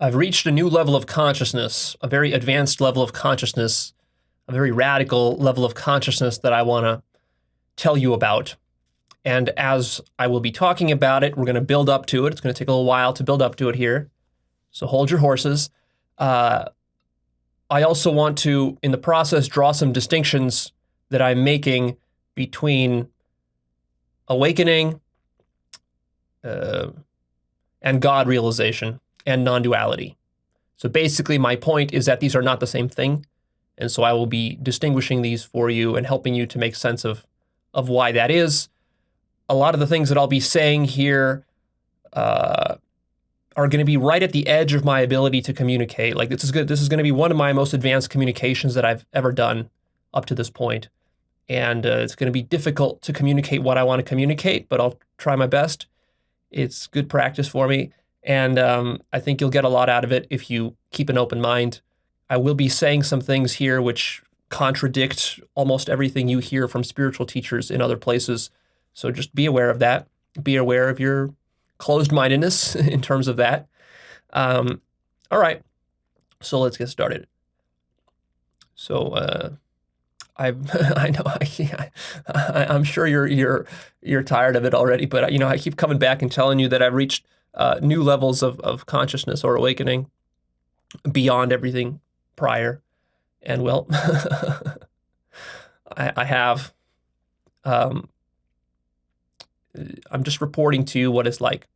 I've reached a new level of consciousness, a very advanced level of consciousness, a very radical level of consciousness that I want to tell you about. And as I will be talking about it, we're going to build up to it. It's going to take a little while to build up to it here. So hold your horses. I also want to, in the process, draw some distinctions that I'm making between awakening and God realization and non-duality. So basically, my point is that these are not the same thing. And so I will be distinguishing these for you and helping you to make sense of why that is. A lot of the things that I'll be saying here are going to be right at the edge of my ability to communicate. Like this is good. This is going to be one of my most advanced communications that I've ever done up to this point. And it's going to be difficult to communicate what I want to communicate, but I'll try my best. It's good practice for me. And I think you'll get a lot out of it if you keep an open mind. I will be saying some things here which contradict almost everything you hear from spiritual teachers in other places. So just be aware of that. Be aware of your closed-mindedness in terms of that. All right, so let's get started. So I'm sure you're tired of it already, but I keep coming back and telling you that I've reached new levels of consciousness or awakening beyond everything prior. And well, I have. I'm just reporting to you what it's like,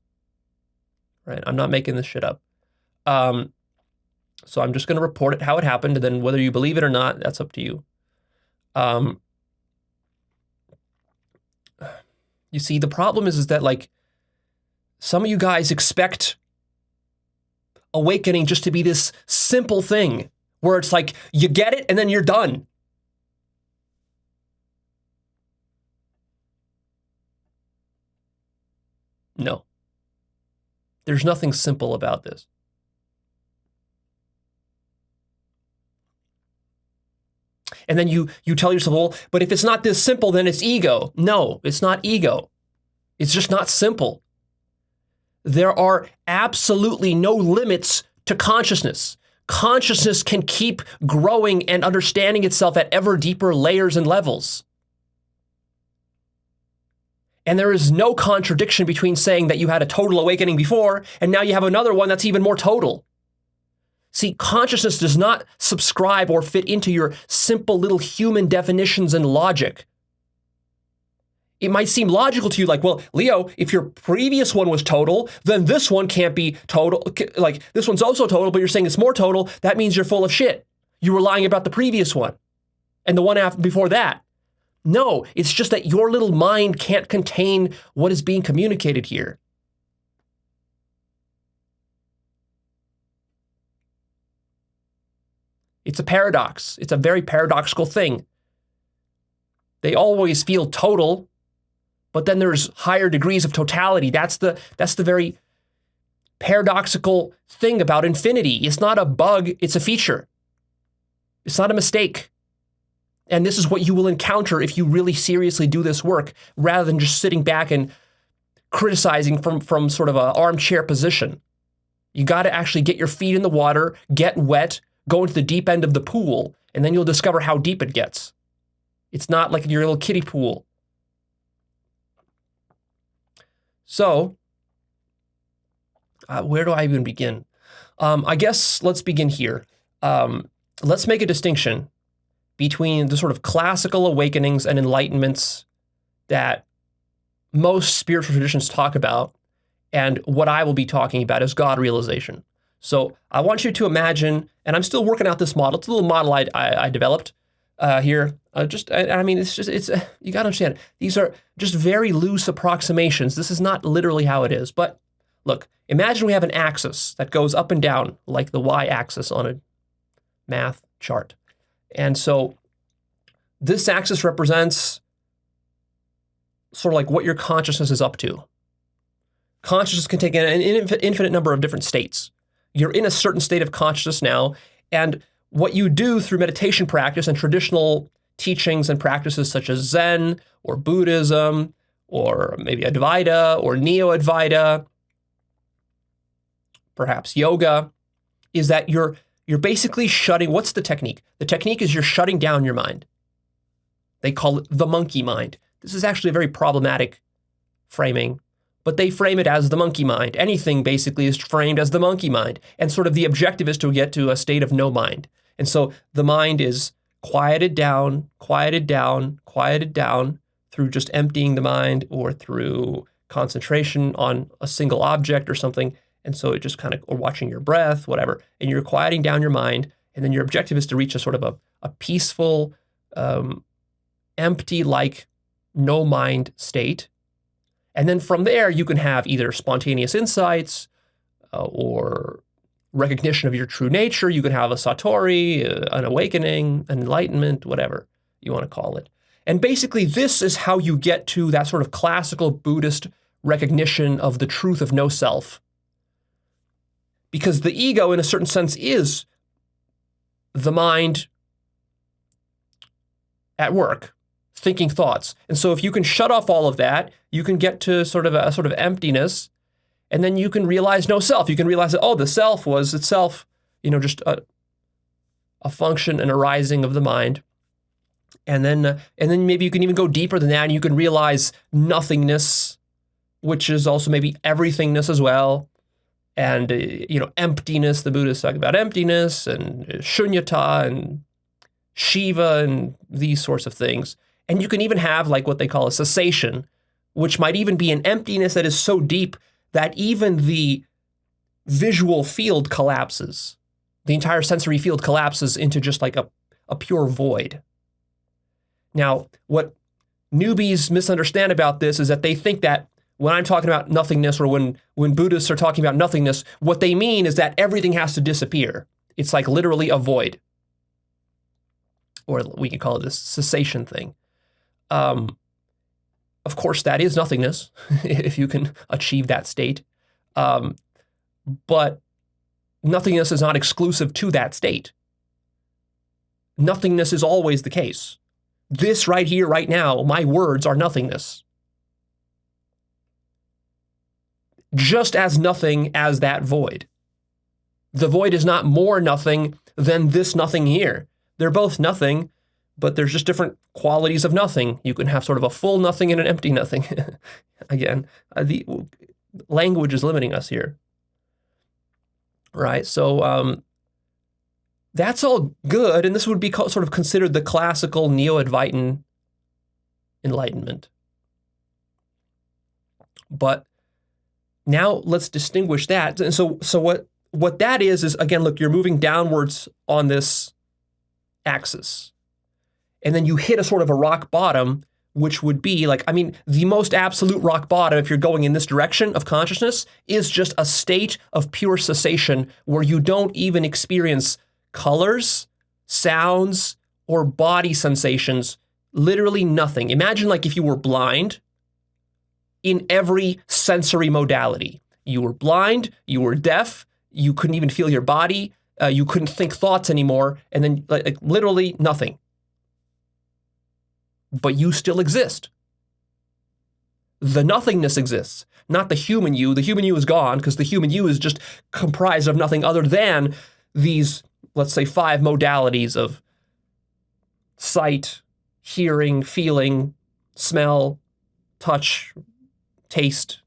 right? I'm not making this shit up. So I'm just going to report it how it happened, and then whether you believe it or not, that's up to you. You see, the problem is that like some of you guys expect awakening just to be this simple thing where it's like you get it and then you're done. No. There's nothing simple about this. And then you tell yourself, well, but if it's not this simple, then it's ego. No, it's not ego. It's just not simple. There are absolutely no limits to consciousness. Consciousness can keep growing and understanding itself at ever deeper layers and levels. And there is no contradiction between saying that you had a total awakening before and now you have another one that's even more total. See, consciousness does not subscribe or fit into your simple little human definitions and logic. It might seem logical to you like, well, Leo, if your previous one was total, then this one can't be total. Like, this one's also total, but you're saying it's more total. That means you're full of shit. You were lying about the previous one and the one before that. No, it's just that your little mind can't contain what is being communicated here. It's a paradox. It's a very paradoxical thing. They always feel total, but then there's higher degrees of totality. That's the very paradoxical thing about infinity. It's not a bug, it's a feature. It's not a mistake. And this is what you will encounter if you really seriously do this work, rather than just sitting back and criticizing from sort of an armchair position. You got to actually get your feet in the water, get wet, go into the deep end of the pool, and then you'll discover how deep it gets. It's not like your little kiddie pool. So, where do I even begin? I guess let's begin here. Let's make a distinction between the sort of classical awakenings and enlightenments that most spiritual traditions talk about and what I will be talking about is God realization. So I want you to imagine, and I'm still working out this model. It's a little model I developed here. You got to understand, these are just very loose approximations. This is not literally how it is. But look, imagine we have an axis that goes up and down like the y-axis on a math chart. And so this axis represents sort of like what your consciousness is up to. Consciousness can take an infinite number of different states. You're in a certain state of consciousness now, and what you do through meditation practice and traditional teachings and practices such as Zen or Buddhism or maybe Advaita or Neo-Advaita, perhaps yoga, is that you're basically shutting, what's the technique? The technique is you're shutting down your mind. They call it the monkey mind. This is actually a very problematic framing, but they frame it as the monkey mind. Anything basically is framed as the monkey mind. And sort of the objective is to get to a state of no mind. And so the mind is quieted down, quieted down, quieted down through just emptying the mind or through concentration on a single object or something. And so it just kind of, or watching your breath, whatever, and you're quieting down your mind. And then your objective is to reach a sort of a peaceful, empty, like no mind state. And then from there, you can have either spontaneous insights or recognition of your true nature. You can have a satori, an awakening, an enlightenment, whatever you want to call it. And basically, this is how you get to that sort of classical Buddhist recognition of the truth of no self. Because the ego, in a certain sense, is the mind at work, thinking thoughts. And so if you can shut off all of that, you can get to sort of a sort of emptiness, and then you can realize no self. You can realize that, oh, the self was itself, just a function, an arising of the mind. And then maybe you can even go deeper than that, and you can realize nothingness, which is also maybe everythingness as well. And, emptiness, the Buddhists talk about emptiness and shunyata and Shiva and these sorts of things. And you can even have like what they call a cessation, which might even be an emptiness that is so deep that even the visual field collapses. The entire sensory field collapses into just like a pure void. Now, what newbies misunderstand about this is that they think that when I'm talking about nothingness, or when Buddhists are talking about nothingness, what they mean is that everything has to disappear. It's like literally a void. Or we can call it this cessation thing. Of course, that is nothingness, if you can achieve that state. But nothingness is not exclusive to that state. Nothingness is always the case. This right here, right now, my words are nothingness. Just as nothing as that void. The void is not more nothing than this nothing here. They're both nothing, but there's just different qualities of nothing. You can have sort of a full nothing and an empty nothing. Again, the language is limiting us here. Right? So that's all good, and this would be sort of considered the classical Neo-Advaitin enlightenment. But now let's distinguish that. And so what that is again, look, you're moving downwards on this axis. And then you hit a sort of a rock bottom, which would be like, the most absolute rock bottom, if you're going in this direction of consciousness, is just a state of pure cessation where you don't even experience colors, sounds, or body sensations, literally nothing. Imagine like if you were blind in every sensory modality. You were blind, you were deaf, you couldn't even feel your body, you couldn't think thoughts anymore, and then like literally nothing. But you still exist. The nothingness exists, not the human you. The human you is gone because the human you is just comprised of nothing other than these, let's say, 5 modalities of sight, hearing, feeling, smell, touch, taste,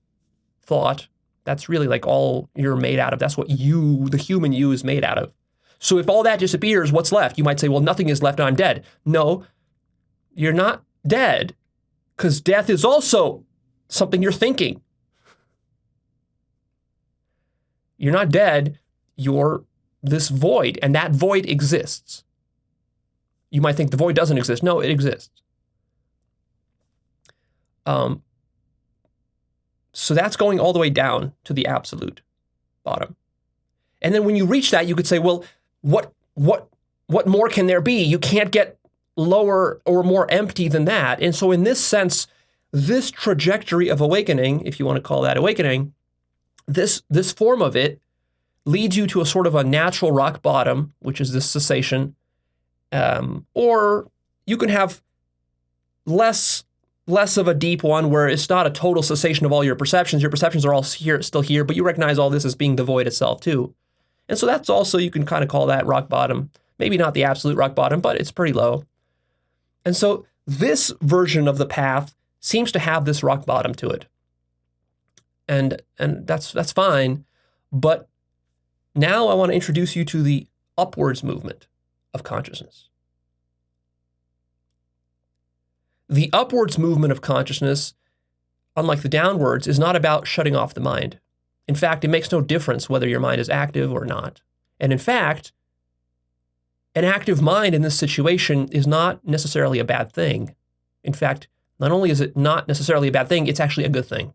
thought. That's really like all you're made out of. That's what you, the human you, is made out of. So if all that disappears, what's left? You might say, well, nothing is left, I'm dead. No, you're not dead, because death is also something you're thinking. You're not dead, you're this void, and that void exists. You might think the void doesn't exist. No, it exists. So that's going all the way down to the absolute bottom. And then when you reach that, you could say, well, what more can there be? You can't get lower or more empty than that. And so in this sense, this trajectory of awakening, if you want to call that awakening, this form of it leads you to a sort of a natural rock bottom, which is this cessation. Or you can have less of a deep one where it's not a total cessation of all your perceptions. Your perceptions are all still here, but you recognize all this as being the void itself too. And so that's also, you can kind of call that rock bottom. Maybe not the absolute rock bottom, but it's pretty low. And so this version of the path seems to have this rock bottom to it. And that's fine. But now I want to introduce you to the upwards movement of consciousness. The upwards movement of consciousness, unlike the downwards, is not about shutting off the mind. In fact, it makes no difference whether your mind is active or not. And in fact, an active mind in this situation is not necessarily a bad thing. In fact, not only is it not necessarily a bad thing, it's actually a good thing.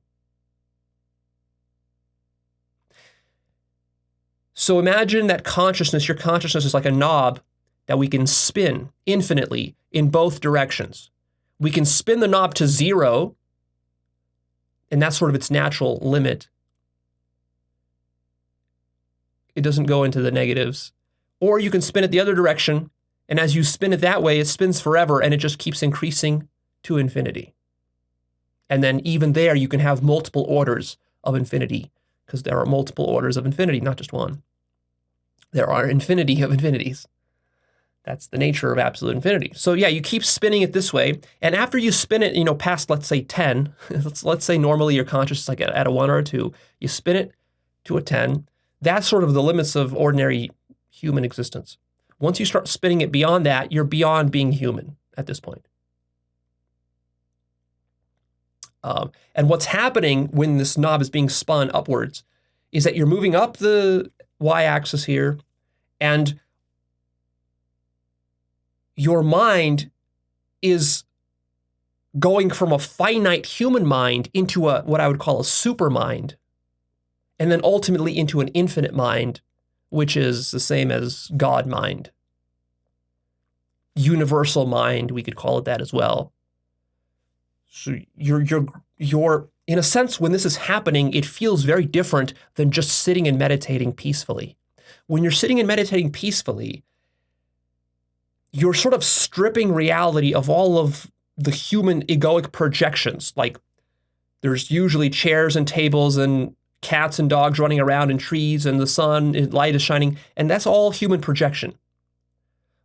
So imagine that consciousness, your consciousness is like a knob that we can spin infinitely in both directions. We can spin the knob to 0, and that's sort of its natural limit. It doesn't go into the negatives. Or you can spin it the other direction, and as you spin it that way, it spins forever, and it just keeps increasing to infinity. And then even there, you can have multiple orders of infinity, because there are multiple orders of infinity, not just one. There are infinity of infinities. That's the nature of absolute infinity. So yeah, you keep spinning it this way, and after you spin it, past, let's say 10, let's say normally your consciousness is like at a 1 or a 2, you spin it to a 10, that's sort of the limits of ordinary human existence. Once you start spinning it beyond that, you're beyond being human at this point. And what's happening when this knob is being spun upwards is that you're moving up the y-axis here, and your mind is going from a finite human mind into what I would call a super mind, and then ultimately into an infinite mind, which is the same as God mind. Universal mind, we could call it that as well. So you're in a sense, when this is happening, it feels very different than just sitting and meditating peacefully. When you're sitting and meditating peacefully, you're sort of stripping reality of all of the human egoic projections. Like there's usually chairs and tables and cats and dogs running around in trees and the sun and light is shining, and that's all human projection.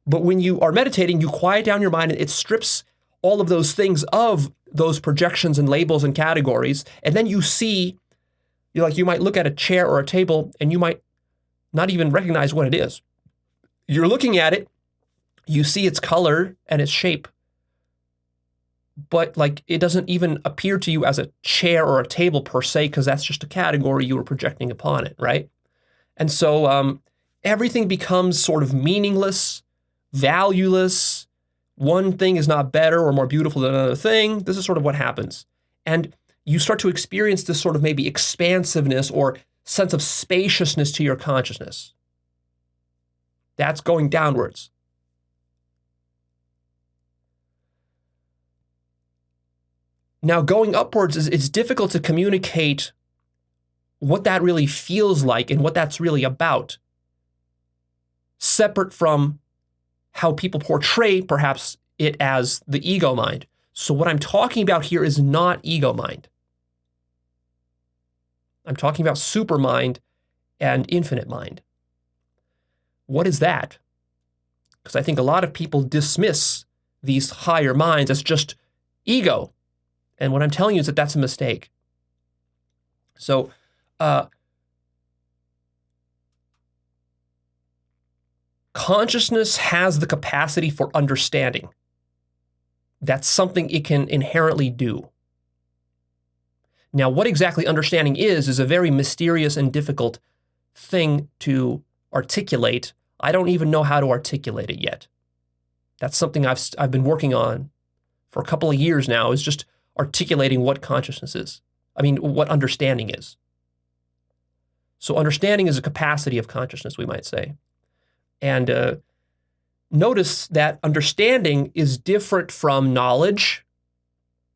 But when you are meditating, you quiet down your mind and it strips all of those things of those projections and labels and categories, and then you see, you might look at a chair or a table and you might not even recognize what it is. You're looking at it, you see its color and its shape, but it doesn't even appear to you as a chair or a table per se, because that's just a category you were projecting upon it, right? And so everything becomes sort of meaningless, valueless. One thing is not better or more beautiful than another thing. This is sort of what happens. And you start to experience this sort of maybe expansiveness or sense of spaciousness to your consciousness. That's going downwards. Now, going upwards, it's difficult to communicate what that really feels like and what that's really about, separate from how people portray perhaps it as the ego mind. So what I'm talking about here is not ego mind. I'm talking about super mind and infinite mind. What is that? Because I think a lot of people dismiss these higher minds as just ego. And what I'm telling you is that that's a mistake. So, consciousness has the capacity for understanding. That's something it can inherently do. Now, what exactly understanding is a very mysterious and difficult thing to articulate. I don't even know how to articulate it yet. That's something I've been working on for a couple of years now, is just articulating what consciousness is. What understanding is. So understanding is a capacity of consciousness, we might say. And notice that understanding is different from knowledge.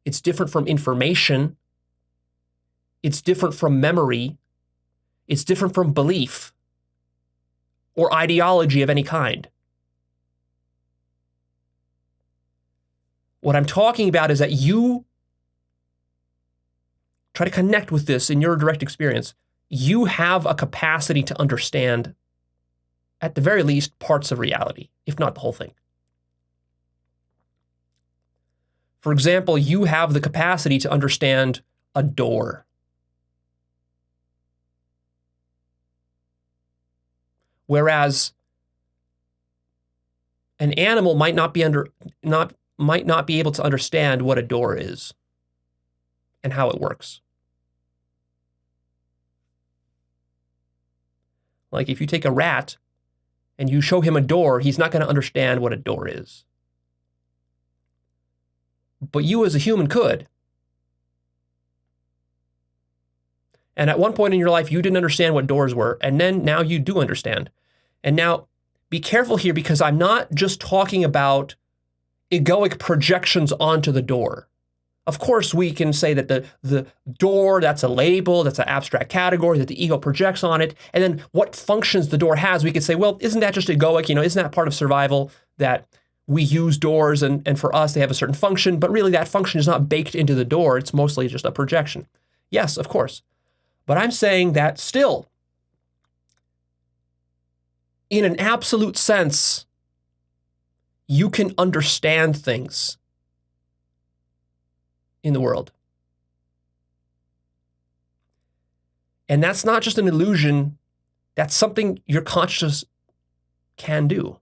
It's different from information. It's different from memory. It's different from belief or ideology of any kind. What I'm talking about is that you try to connect with this in your direct experience. You have a capacity to understand at the very least, parts of reality, if not the whole thing. For example, you have the capacity to understand a door. Whereas an animal might not be able to understand what a door is and how it works. Like if you take a rat and you show him a door, he's not going to understand what a door is. But you as a human could. And at one point in your life, you didn't understand what doors were, and then now you do understand. And now, be careful here, because I'm not just talking about egoic projections onto the door. Of course, we can say that the door, that's a label, that's an abstract category that the ego projects on it. And then what functions the door has, we could say, well, isn't that just egoic? Isn't that part of survival, that we use doors and for us they have a certain function, but really that function is not baked into the door. It's mostly just a projection. Yes, of course. But I'm saying that still, in an absolute sense, you can understand things in the world. And that's not just an illusion, that's something your consciousness can do.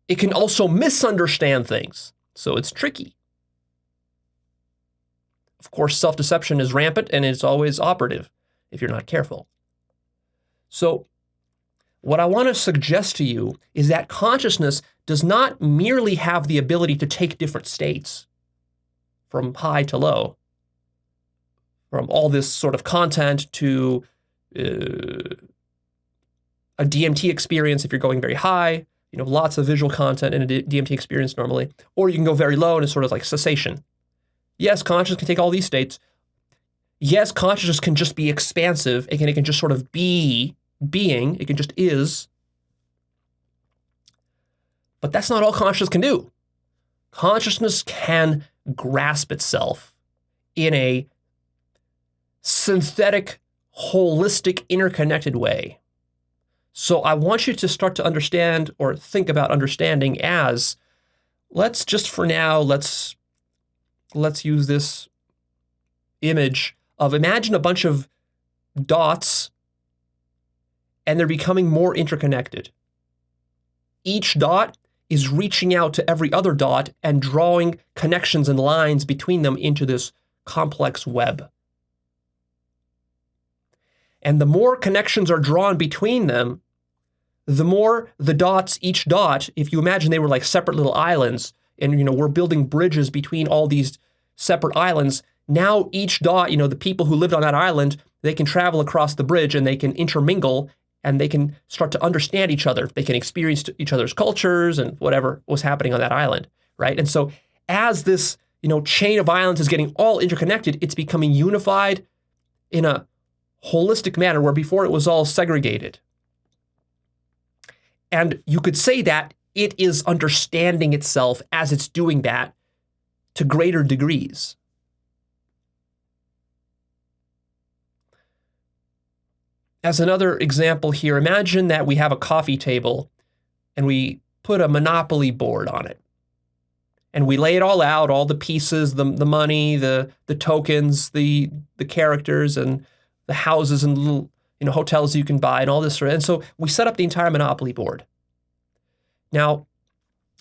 It can also misunderstand things, so it's tricky. Of course, self-deception is rampant and it's always operative if you're not careful. So what I want to suggest to you is that consciousness does not merely have the ability to take different states from high to low, from all this sort of content to a DMT experience if you're going very high, lots of visual content in a DMT experience normally, or you can go very low and it's sort of like cessation. Yes, consciousness can take all these states. Yes, consciousness can just be expansive. It can just sort of be being. It can just is. But that's not all consciousness can do. Consciousness can grasp itself in a synthetic, holistic, interconnected way. So I want you to start to understand or think about understanding as, let's use this image of, imagine a bunch of dots and they're becoming more interconnected. Each dot is reaching out to every other dot and drawing connections and lines between them into this complex web. And the more connections are drawn between them, the more the dots, each dot, if you imagine they were like separate little islands, and we're building bridges between all these separate islands, now each dot, the people who lived on that island, they can travel across the bridge and they can intermingle and they can start to understand each other. They can experience each other's cultures and whatever was happening on that island, right? And so as this, chain of islands is getting all interconnected, it's becoming unified in a holistic manner where before it was all segregated. And you could say that it is understanding itself as it's doing that to greater degrees. As another example here, imagine that we have a coffee table and we put a Monopoly board on it. And we lay it all out, all the pieces, the money, the tokens, the characters, and the houses and little hotels you can buy and all this. And so we set up the entire Monopoly board. Now,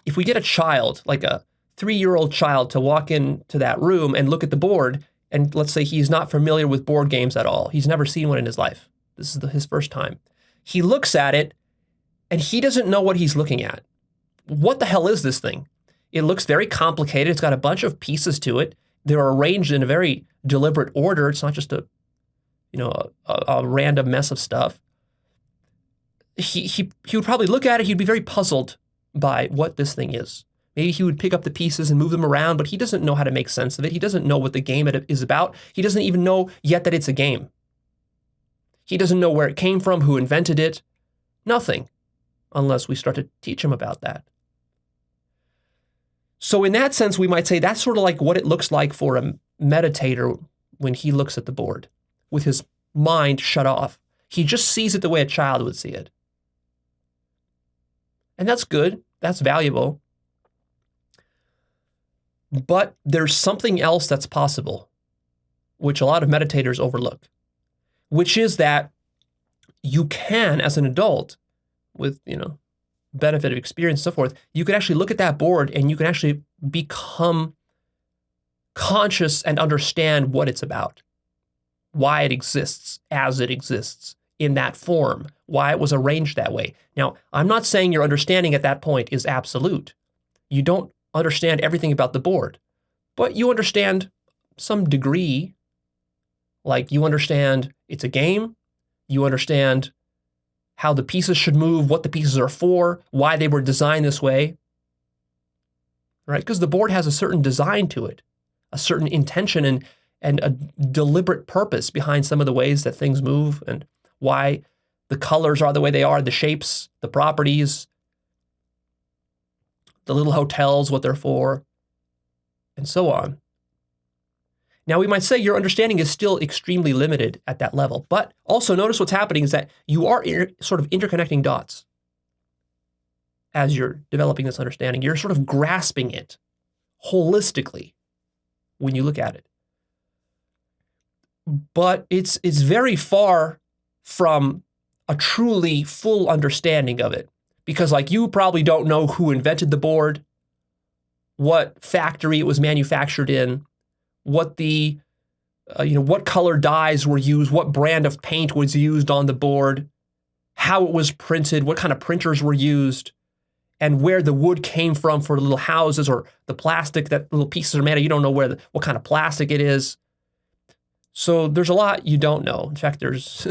if we get a child, like a 3-year-old child, to walk into that room and look at the board, and let's say he's not familiar with board games at all, he's never seen one in his life, this is his first time, he looks at it and he doesn't know what he's looking at. What the hell is this thing? It looks very complicated. It's got a bunch of pieces to it. They're arranged in a very deliberate order. It's not just a random mess of stuff. He would probably look at it. He'd be very puzzled by what this thing is. Maybe he would pick up the pieces and move them around, but he doesn't know how to make sense of it. He doesn't know what the game is about. He doesn't even know yet that it's a game. He doesn't know where it came from, who invented it. Nothing, unless we start to teach him about that. So in that sense, we might say that's sort of like what it looks like for a meditator when he looks at the board with his mind shut off. He just sees it the way a child would see it. And that's good. That's valuable. But there's something else that's possible, which a lot of meditators overlook, which is that you can, as an adult, with, benefit of experience and so forth, you can actually look at that board and you can actually become conscious and understand what it's about, why it exists as it exists in that form, why it was arranged that way. Now, I'm not saying your understanding at that point is absolute. You don't understand everything about the board, but you understand some degree. Like, you understand it's a game, you understand how the pieces should move, what the pieces are for, why they were designed this way, right? Because the board has a certain design to it, a certain intention and a deliberate purpose behind some of the ways that things move and why the colors are the way they are, the shapes, the properties, the little hotels, what they're for, and so on. Now, we might say your understanding is still extremely limited at that level, but also notice what's happening is that you are sort of interconnecting dots as you're developing this understanding. You're sort of grasping it holistically when you look at it. But it's very far from a truly full understanding of it, because like you probably don't know who invented the board, what factory it was manufactured in, what the, what color dyes were used, what brand of paint was used on the board, how it was printed, what kind of printers were used, and where the wood came from for the little houses or the plastic that little pieces are made of. You don't know what kind of plastic it is. So there's a lot you don't know. In fact, there's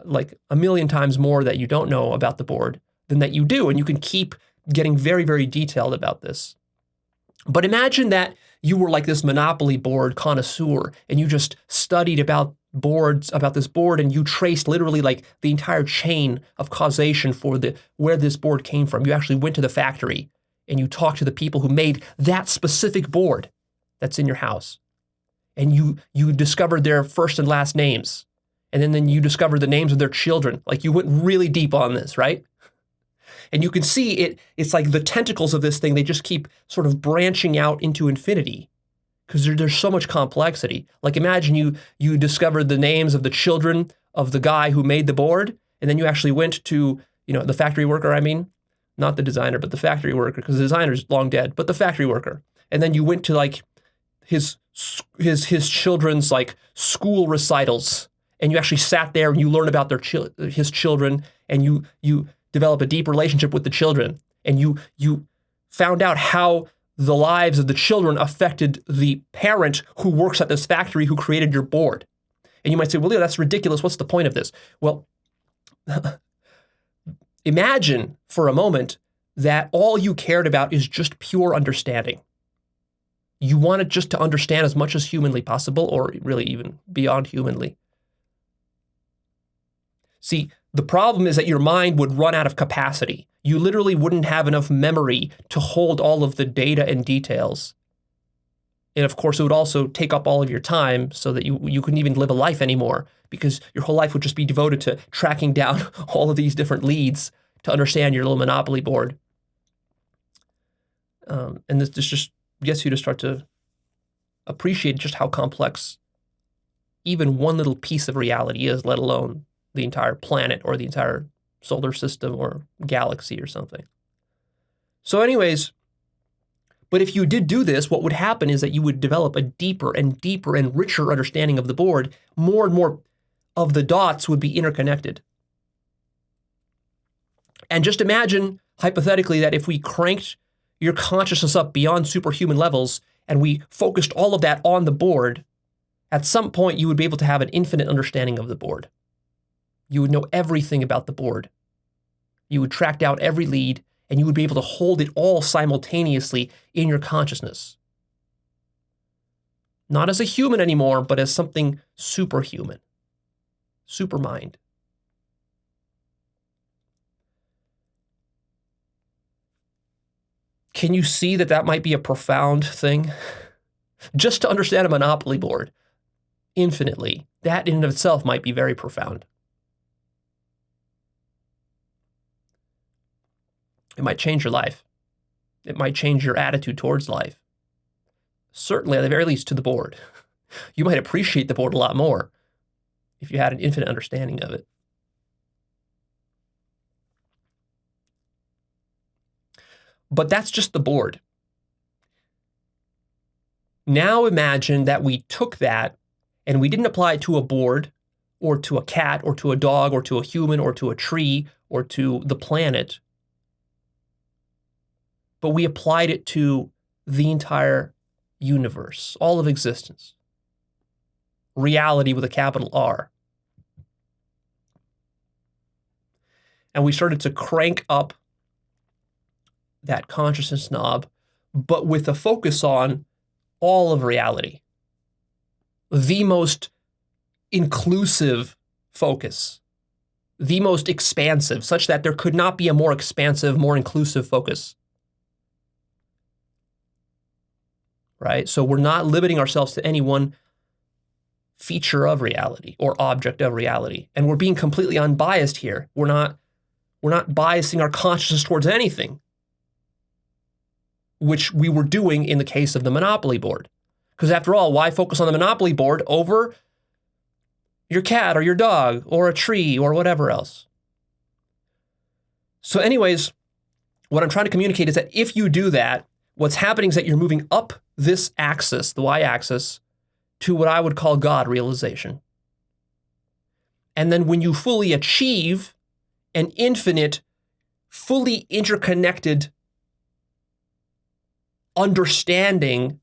like a million times more that you don't know about the board than that you do, and you can keep getting very, very detailed about this. But imagine that you were like this Monopoly board connoisseur and you just studied about this board, and you traced literally like the entire chain of causation for where this board came from. You actually went to the factory and you talked to the people who made that specific board that's in your house. And you discovered their first and last names. And then you discovered the names of their children. Like, you went really deep on this, right? And you can see it's like the tentacles of this thing, they just keep sort of branching out into infinity because there's so much complexity. Like, imagine you discovered the names of the children of the guy who made the board, and then you actually went to, the factory worker, not the designer, but the factory worker, because the designer's long dead, but the factory worker. And then you went to like his children's like school recitals, and you actually sat there and you learned about his children, and you develop a deep relationship with the children, and you found out how the lives of the children affected the parent who works at this factory who created your board. And you might say, well, Leo, that's ridiculous. What's the point of this? Well, imagine for a moment that all you cared about is just pure understanding. You wanted just to understand as much as humanly possible, or really even beyond humanly. See, the problem is that your mind would run out of capacity. You literally wouldn't have enough memory to hold all of the data and details. And of course, it would also take up all of your time so that you couldn't even live a life anymore, because your whole life would just be devoted to tracking down all of these different leads to understand your little Monopoly board. And this just gets you to start to appreciate just how complex even one little piece of reality is, let alone the entire planet or the entire solar system or galaxy or something. So anyways, but if you did do this, what would happen is that you would develop a deeper and deeper and richer understanding of the board. More and more of the dots would be interconnected. And just imagine, hypothetically, that if we cranked your consciousness up beyond superhuman levels and we focused all of that on the board, at some point you would be able to have an infinite understanding of the board. You would know everything about the board. You would track down every lead, and you would be able to hold it all simultaneously in your consciousness. Not as a human anymore, but as something superhuman. Supermind. Can you see that might be a profound thing? Just to understand a Monopoly board infinitely, that in and of itself might be very profound. It might change your life. It might change your attitude towards life. Certainly, at the very least, to the board. You might appreciate the board a lot more if you had an infinite understanding of it. But that's just the board. Now imagine that we took that and we didn't apply it to a board or to a cat or to a dog or to a human or to a tree or to the planet, but we applied it to the entire universe, all of existence. Reality with a capital R. And we started to crank up that consciousness knob, but with a focus on all of reality. The most inclusive focus, the most expansive, such that there could not be a more expansive, more inclusive focus. Right? So we're not limiting ourselves to any one feature of reality or object of reality. And we're being completely unbiased here. We're not biasing our consciousness towards anything, which we were doing in the case of the Monopoly board. Because after all, why focus on the Monopoly board over your cat or your dog or a tree or whatever else? So anyways, what I'm trying to communicate is that if you do that, what's happening is that you're moving up this axis, the y-axis, to what I would call God realization. And then when you fully achieve an infinite, fully interconnected understanding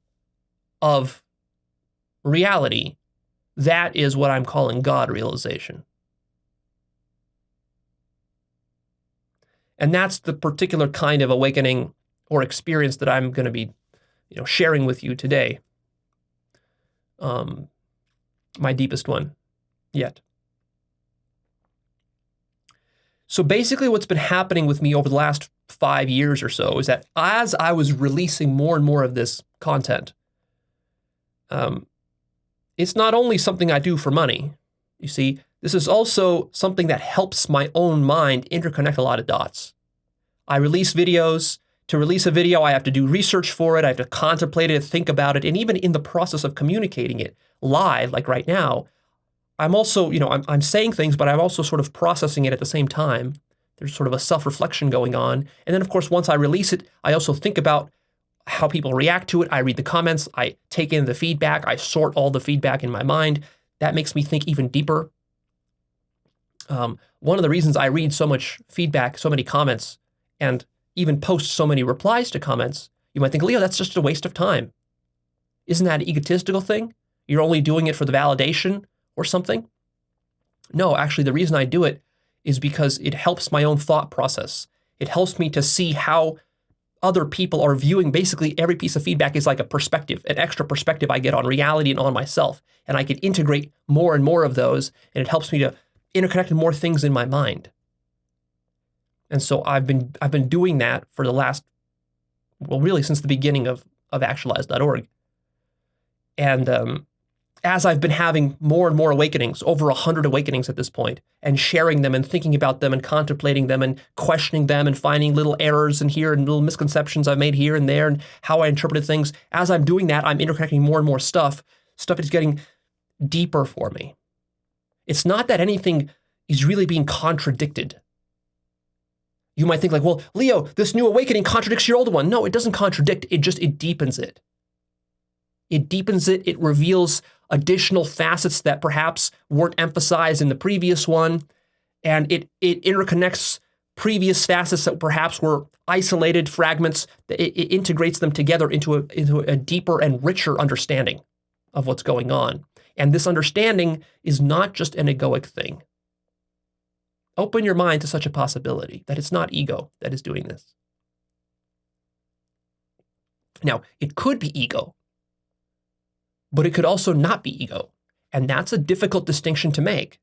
of reality, that is what I'm calling God realization. And that's the particular kind of awakening or experience that I'm going to be, sharing with you today. My deepest one yet. So basically what's been happening with me over the last 5 years or so is that as I was releasing more and more of this content, it's not only something I do for money. You see, this is also something that helps my own mind interconnect a lot of dots. I release videos. To release a video, I have to do research for it. I have to contemplate it, think about it. And even in the process of communicating it live, like right now, I'm also, I'm saying things, but I'm also sort of processing it at the same time. There's sort of a self-reflection going on. And then, of course, once I release it, I also think about how people react to it. I read the comments. I take in the feedback. I sort all the feedback in my mind. That makes me think even deeper. One of the reasons I read so much feedback, so many comments, and even post so many replies to comments, you might think, Leo, that's just a waste of time. Isn't that an egotistical thing? You're only doing it for the validation or something? No, actually, the reason I do it is because it helps my own thought process. It helps me to see how other people are viewing. Basically, every piece of feedback is like a perspective, an extra perspective I get on reality and on myself. And I can integrate more and more of those, and it helps me to interconnect more things in my mind. And so I've been doing that for the last, really since the beginning of Actualized.org. And as I've been having more and more awakenings, over 100 awakenings at this point, and sharing them and thinking about them and contemplating them and questioning them and finding little errors in here and little misconceptions I've made here and there and how I interpreted things, as I'm doing that, I'm interconnecting more and more stuff. Stuff is getting deeper for me. It's not that anything is really being contradicted. You might think like, well, Leo, this new awakening contradicts your old one. No, it doesn't contradict. It deepens it. It deepens it. It reveals additional facets that perhaps weren't emphasized in the previous one. And it interconnects previous facets that perhaps were isolated fragments. It integrates them together into a deeper and richer understanding of what's going on. And this understanding is not just an egoic thing. Open your mind to such a possibility that it's not ego that is doing this. Now, it could be ego, but it could also not be ego. And that's a difficult distinction to make.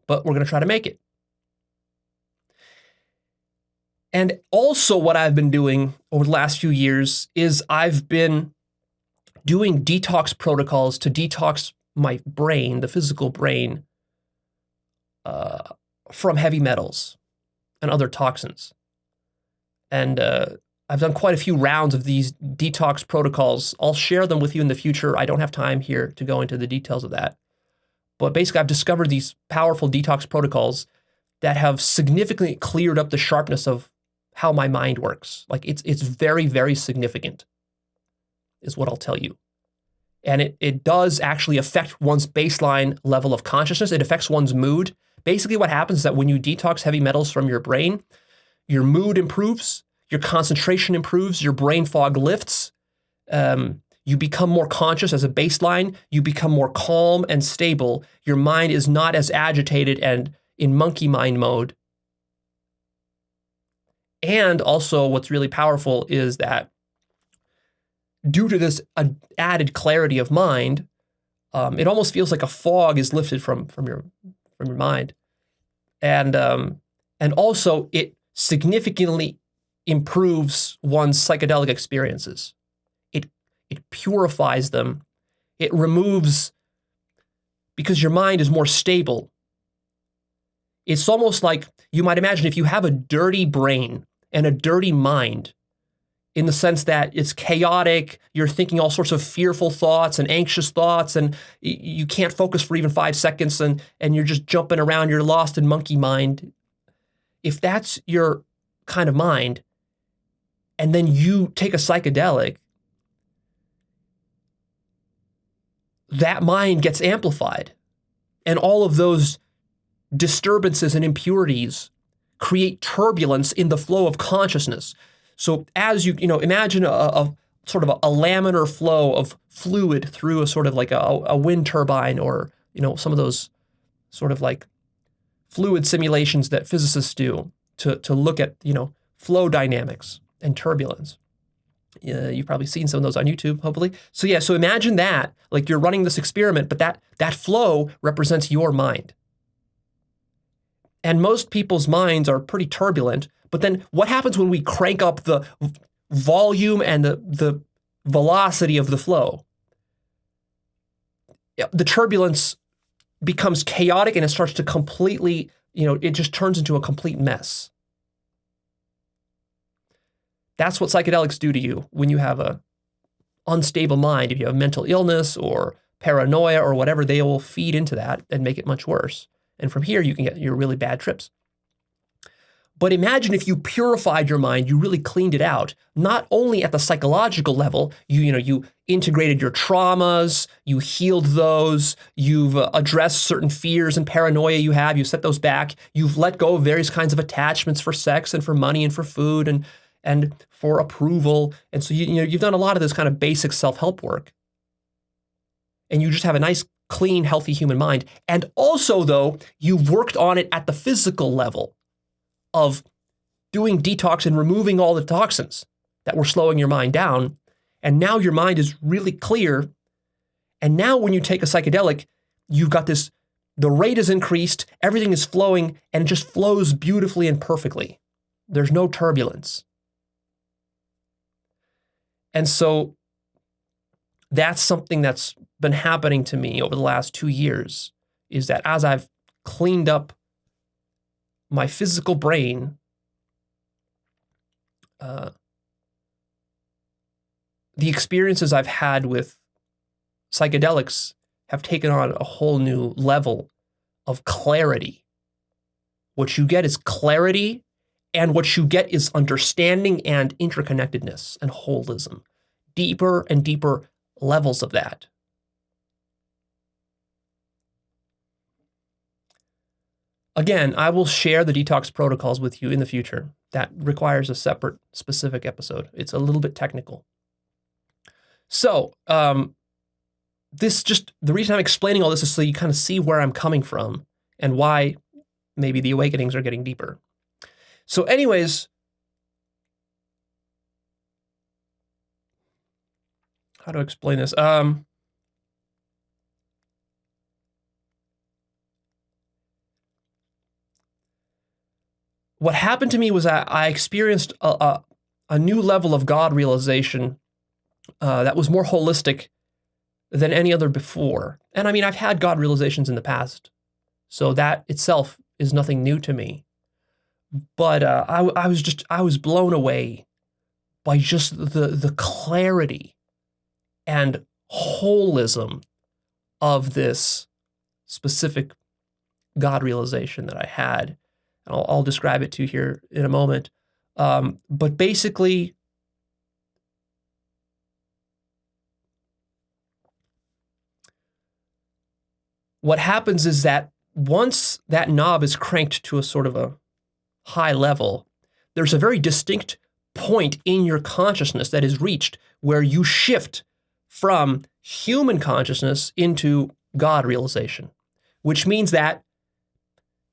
But we're going to try to make it. And also what I've been doing over the last few years is I've been doing detox protocols to detox my brain, the physical brain, from heavy metals. and other toxins. And I've done quite a few rounds of these detox protocols. I'll share them with you in the future. I don't have time here to go into the details of that. But basically, I've discovered these powerful detox protocols that have significantly cleared up the sharpness of how my mind works. Like it's very, very significant, is what I'll tell you. And it does actually affect one's baseline level of consciousness. It affects one's mood. Basically, what happens is that when you detox heavy metals from your brain, your mood improves, your concentration improves, your brain fog lifts, you become more conscious as a baseline, you become more calm and stable, your mind is not as agitated and in monkey mind mode. And also what's really powerful is that due to this added clarity of mind, it almost feels like a fog is lifted from your mind. And also it significantly improves one's psychedelic experiences. It purifies them. It removes, because your mind is more stable. It's almost like you might imagine if you have a dirty brain and a dirty mind, in the sense that it's chaotic, you're thinking all sorts of fearful thoughts and anxious thoughts, and you can't focus for even 5 seconds, and you're just jumping around, you're lost in monkey mind. If that's your kind of mind, and then you take a psychedelic, that mind gets amplified. And all of those disturbances and impurities create turbulence in the flow of consciousness. So as you imagine a sort of a laminar flow of fluid through a sort of like a wind turbine, or some of those sort of like fluid simulations that physicists do to look at flow dynamics and turbulence. You've probably seen some of those on YouTube, hopefully. So imagine that, like you're running this experiment, but that flow represents your mind. And most people's minds are pretty turbulent, but then what happens when we crank up the volume and the velocity of the flow? The turbulence becomes chaotic and it starts to completely, it just turns into a complete mess. That's what psychedelics do to you when you have a unstable mind. If you have mental illness or paranoia or whatever, they will feed into that and make it much worse. And from here, you can get your really bad trips. But imagine if you purified your mind, you really cleaned it out, not only at the psychological level, you integrated your traumas, you healed those, you've addressed certain fears and paranoia you have, you set those back, you've let go of various kinds of attachments for sex and for money and for food and for approval. And so you've done a lot of this kind of basic self-help work. And you just have a nice, clean, healthy human mind. And also, though, you've worked on it at the physical level of doing detox and removing all the toxins that were slowing your mind down. And now your mind is really clear. And now when you take a psychedelic, you've got this, the rate is increased, everything is flowing, and it just flows beautifully and perfectly. There's no turbulence. And so that's something that's been happening to me over the last 2 years, is that as I've cleaned up my physical brain, the experiences I've had with psychedelics have taken on a whole new level of clarity. What you get is clarity, and what you get is understanding and interconnectedness and holism. Deeper and deeper levels of that. Again, I will share the detox protocols with you in the future. That requires a separate, specific episode. It's a little bit technical. So, the reason I'm explaining all this is so you kind of see where I'm coming from and why maybe the awakenings are getting deeper. So anyways, how to explain this? What happened to me was I experienced a new level of God realization that was more holistic than any other before. And I mean, I've had God realizations in the past, so that itself is nothing new to me. But I was blown away by just the clarity and holism of this specific God realization that I had. And I'll describe it to you here in a moment. But basically, what happens is that once that knob is cranked to a sort of a high level, there's a very distinct point in your consciousness that is reached where you shift from human consciousness into God realization, which means that,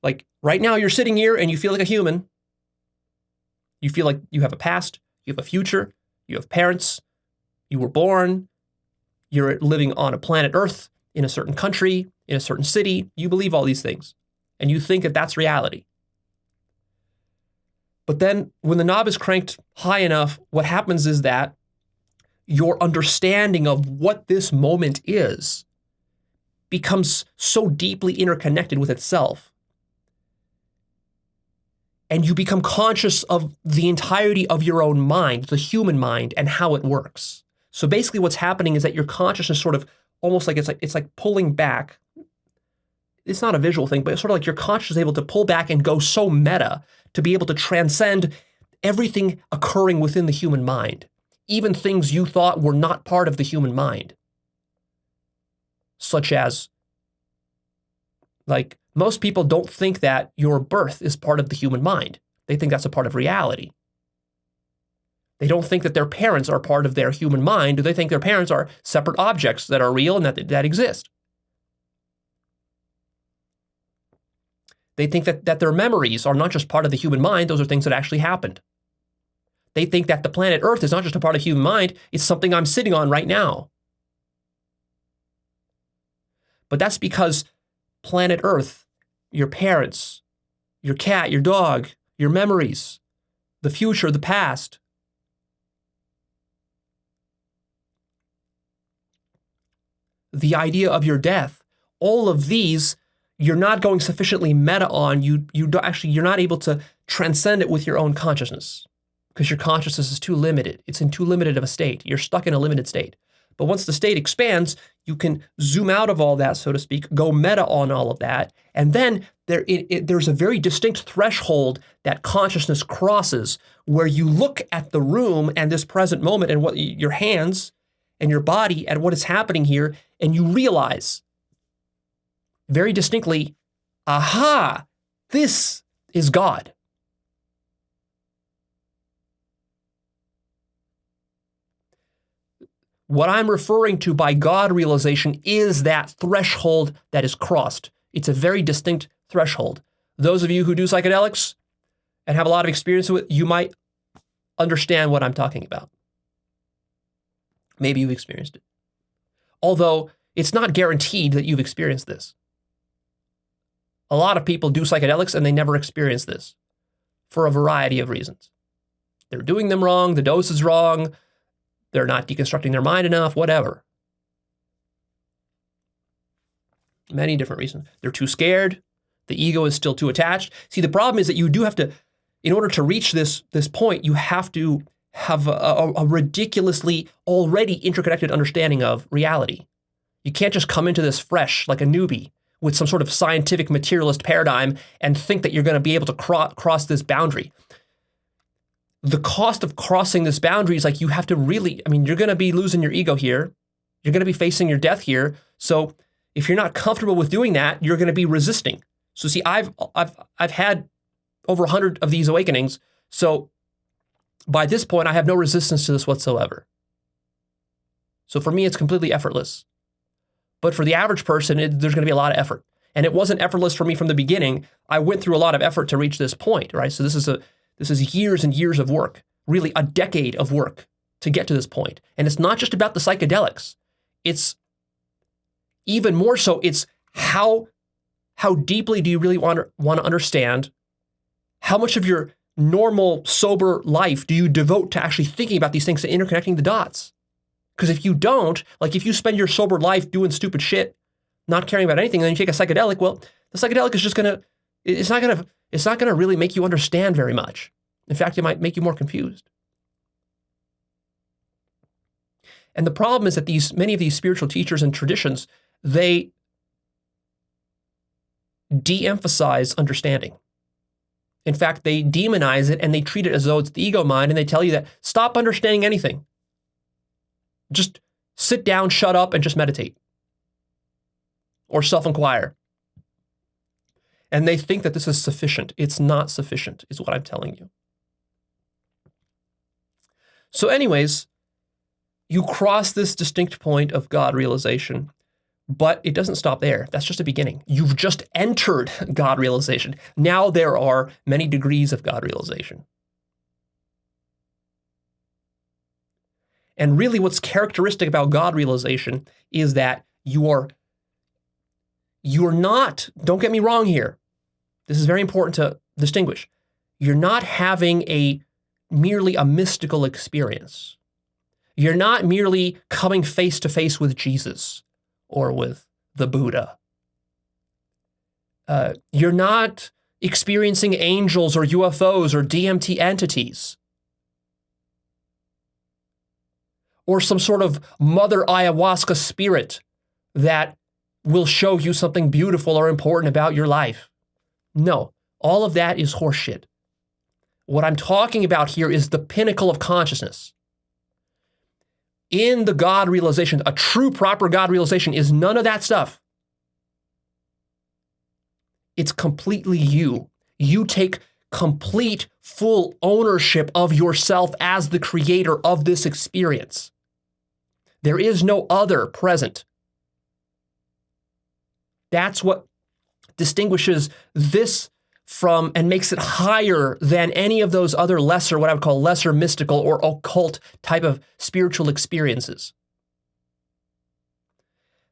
like, right now you're sitting here and you feel like a human. You feel like you have a past, you have a future, you have parents, you were born, you're living on a planet Earth, in a certain country, in a certain city. You believe all these things, and you think that that's reality. But then when the knob is cranked high enough, what happens is that your understanding of what this moment is becomes so deeply interconnected with itself. And you become conscious of the entirety of your own mind, the human mind, and how it works. So basically what's happening is that your consciousness sort of almost like it's like pulling back. It's not a visual thing, but it's sort of like your consciousness is able to pull back and go so meta to be able to transcend everything occurring within the human mind, even things you thought were not part of the human mind. Such as, like, most people don't think that your birth is part of the human mind. They think that's a part of reality. They don't think that their parents are part of their human mind. They think their parents are separate objects that are real and that exist. They think that their memories are not just part of the human mind, those are things that actually happened. They think that the planet Earth is not just a part of human mind, it's something I'm sitting on right now. But that's because planet Earth, your parents, your cat, your dog, your memories, the future, the past, the idea of your death, all of these, you're not going sufficiently meta on. You're not able to transcend it with your own consciousness because your consciousness is too limited. It's in too limited of a state. You're stuck in a limited state. But once the state expands, you can zoom out of all that, so to speak, go meta on all of that, and then there's a very distinct threshold that consciousness crosses where you look at the room and this present moment and what your hands and your body and what is happening here, and you realize very distinctly, aha, this is God. What I'm referring to by God realization is that threshold that is crossed. It's a very distinct threshold. Those of you who do psychedelics and have a lot of experience with it, you might understand what I'm talking about. Maybe you've experienced it. Although it's not guaranteed that you've experienced this. A lot of people do psychedelics and they never experience this for a variety of reasons. They're doing them wrong, the dose is wrong, they're not deconstructing their mind enough, whatever. Many different reasons. They're too scared, the ego is still too attached. See, the problem is that you do have to, in order to reach this point, you have to have a ridiculously already interconnected understanding of reality. You can't just come into this fresh like a newbie with some sort of scientific materialist paradigm and think that you're going to be able to cross this boundary. The cost of crossing this boundary is like you have to really, you're going to be losing your ego here. You're going to be facing your death here. So if you're not comfortable with doing that, you're going to be resisting. So see, I've had over 100 of these awakenings. So by this point, I have no resistance to this whatsoever. So for me, it's completely effortless. But for the average person, there's going to be a lot of effort. And it wasn't effortless for me from the beginning. I went through a lot of effort to reach this point, right? So this is years and years of work, really a decade of work to get to this point. And it's not just about the psychedelics. It's even more so, it's how deeply do you really want to understand how much of your normal, sober life do you devote to actually thinking about these things and interconnecting the dots? Because if you don't, like if you spend your sober life doing stupid shit, not caring about anything, and then you take a psychedelic, well, the psychedelic is just it's not gonna It's not going to really make you understand very much. In fact, it might make you more confused. And the problem is that many of these spiritual teachers and traditions, they de-emphasize understanding. In fact, they demonize it and they treat it as though it's the ego mind, and they tell you that stop understanding anything. Just sit down, shut up, and just meditate. Or self-inquire. And they think that this is sufficient. It's not sufficient, is what I'm telling you. So anyways, you cross this distinct point of God realization, but it doesn't stop there. That's just a beginning. You've just entered God realization. Now there are many degrees of God realization. And really what's characteristic about God realization is that you're not, don't get me wrong here, this is very important to distinguish, you're not having merely a mystical experience. You're not merely coming face to face with Jesus or with the Buddha. You're not experiencing angels or UFOs or DMT entities. Or some sort of mother ayahuasca spirit that will show you something beautiful or important about your life. No, all of that is horseshit. What I'm talking about here is the pinnacle of consciousness. In the God realization, a true, proper God realization is none of that stuff. It's completely you. You take complete, full ownership of yourself as the creator of this experience. There is no other present. That's what distinguishes this from and makes it higher than any of those other lesser, what I would call lesser mystical or occult type of spiritual experiences.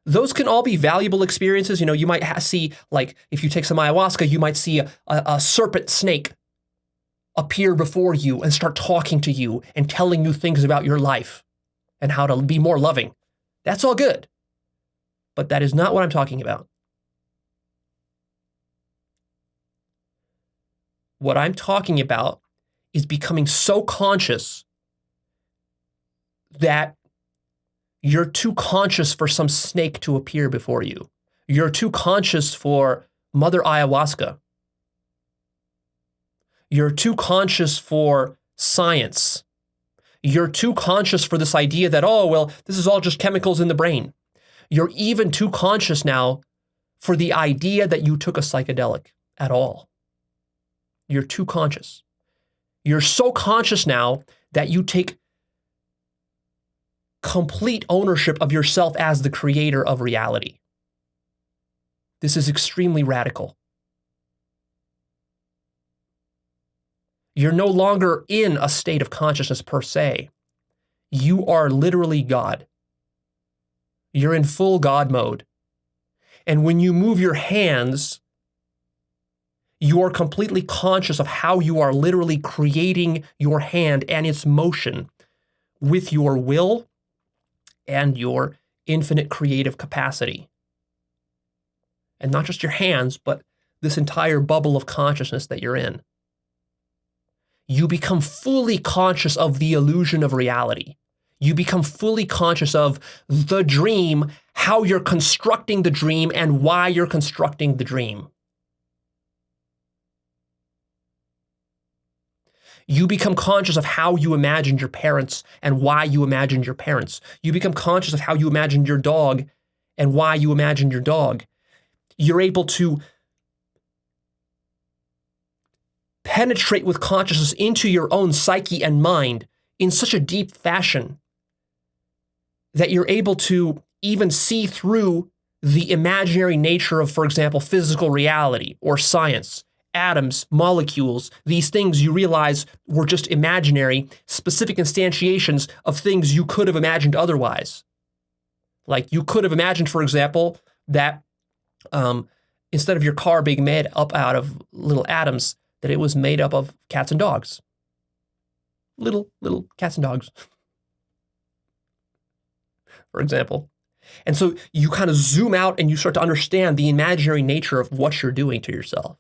Those can all be valuable experiences. You know, you might see, like, if you take some ayahuasca, you might see a serpent snake appear before you and start talking to you and telling you things about your life and how to be more loving. That's all good. But that is not what I'm talking about. What I'm talking about is becoming so conscious that you're too conscious for some snake to appear before you. You're too conscious for Mother Ayahuasca. You're too conscious for science. You're too conscious for this idea that, oh, well, this is all just chemicals in the brain. You're even too conscious now for the idea that you took a psychedelic at all. You're too conscious. You're so conscious now that you take complete ownership of yourself as the creator of reality. This is extremely radical. You're no longer in a state of consciousness per se. You are literally God. You're in full God mode. And when you move your hands, you are completely conscious of how you are literally creating your hand and its motion with your will and your infinite creative capacity. And not just your hands, but this entire bubble of consciousness that you're in. You become fully conscious of the illusion of reality. You become fully conscious of the dream, how you're constructing the dream, and why you're constructing the dream. You become conscious of how you imagined your parents and why you imagined your parents. You become conscious of how you imagined your dog and why you imagined your dog. You're able to penetrate with consciousness into your own psyche and mind in such a deep fashion that you're able to even see through the imaginary nature of, for example, physical reality or science. Atoms, molecules, these things you realize were just imaginary, specific instantiations of things you could have imagined otherwise. Like you could have imagined, for example, that instead of your car being made up out of little atoms, that it was made up of cats and dogs. Little cats and dogs, for example. And so you kind of zoom out and you start to understand the imaginary nature of what you're doing to yourself.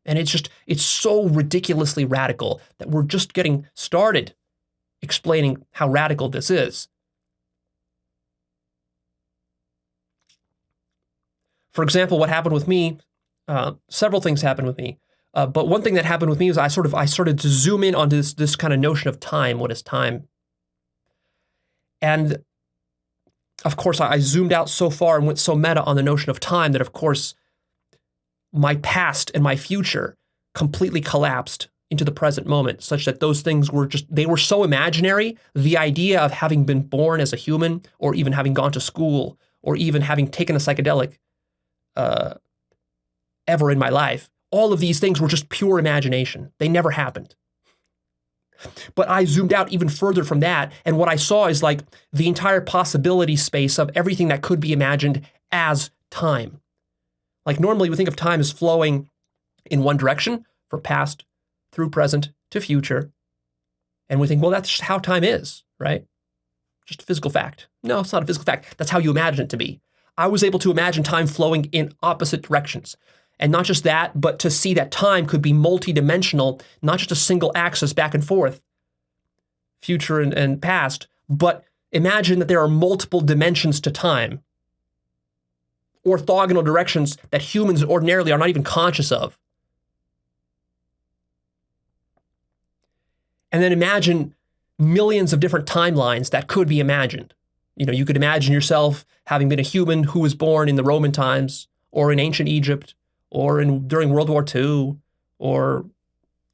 And it's so ridiculously radical that we're just getting started explaining how radical this is. For example, what happened with me, several things happened with me. But one thing that happened with me is I started to zoom in on this kind of notion of time. What is time? And of course, I zoomed out so far and went so meta on the notion of time that, of course, my past and my future completely collapsed into the present moment, such that those things they were so imaginary. The idea of having been born as a human, or even having gone to school, or even having taken a psychedelic ever in my life, all of these things were just pure imagination. They never happened. But I zoomed out even further from that, and what I saw is like the entire possibility space of everything that could be imagined as time. Like normally we think of time as flowing in one direction, from past through present to future. And we think, well, that's just how time is, right? Just a physical fact. No, it's not a physical fact. That's how you imagine it to be. I was able to imagine time flowing in opposite directions. And not just that, but to see that time could be multidimensional, not just a single axis back and forth, future and past, but imagine that there are multiple dimensions to time, orthogonal directions that humans ordinarily are not even conscious of. And then imagine millions of different timelines that could be imagined. You know, you could imagine yourself having been a human who was born in the Roman times, or in ancient Egypt, or during World War II, or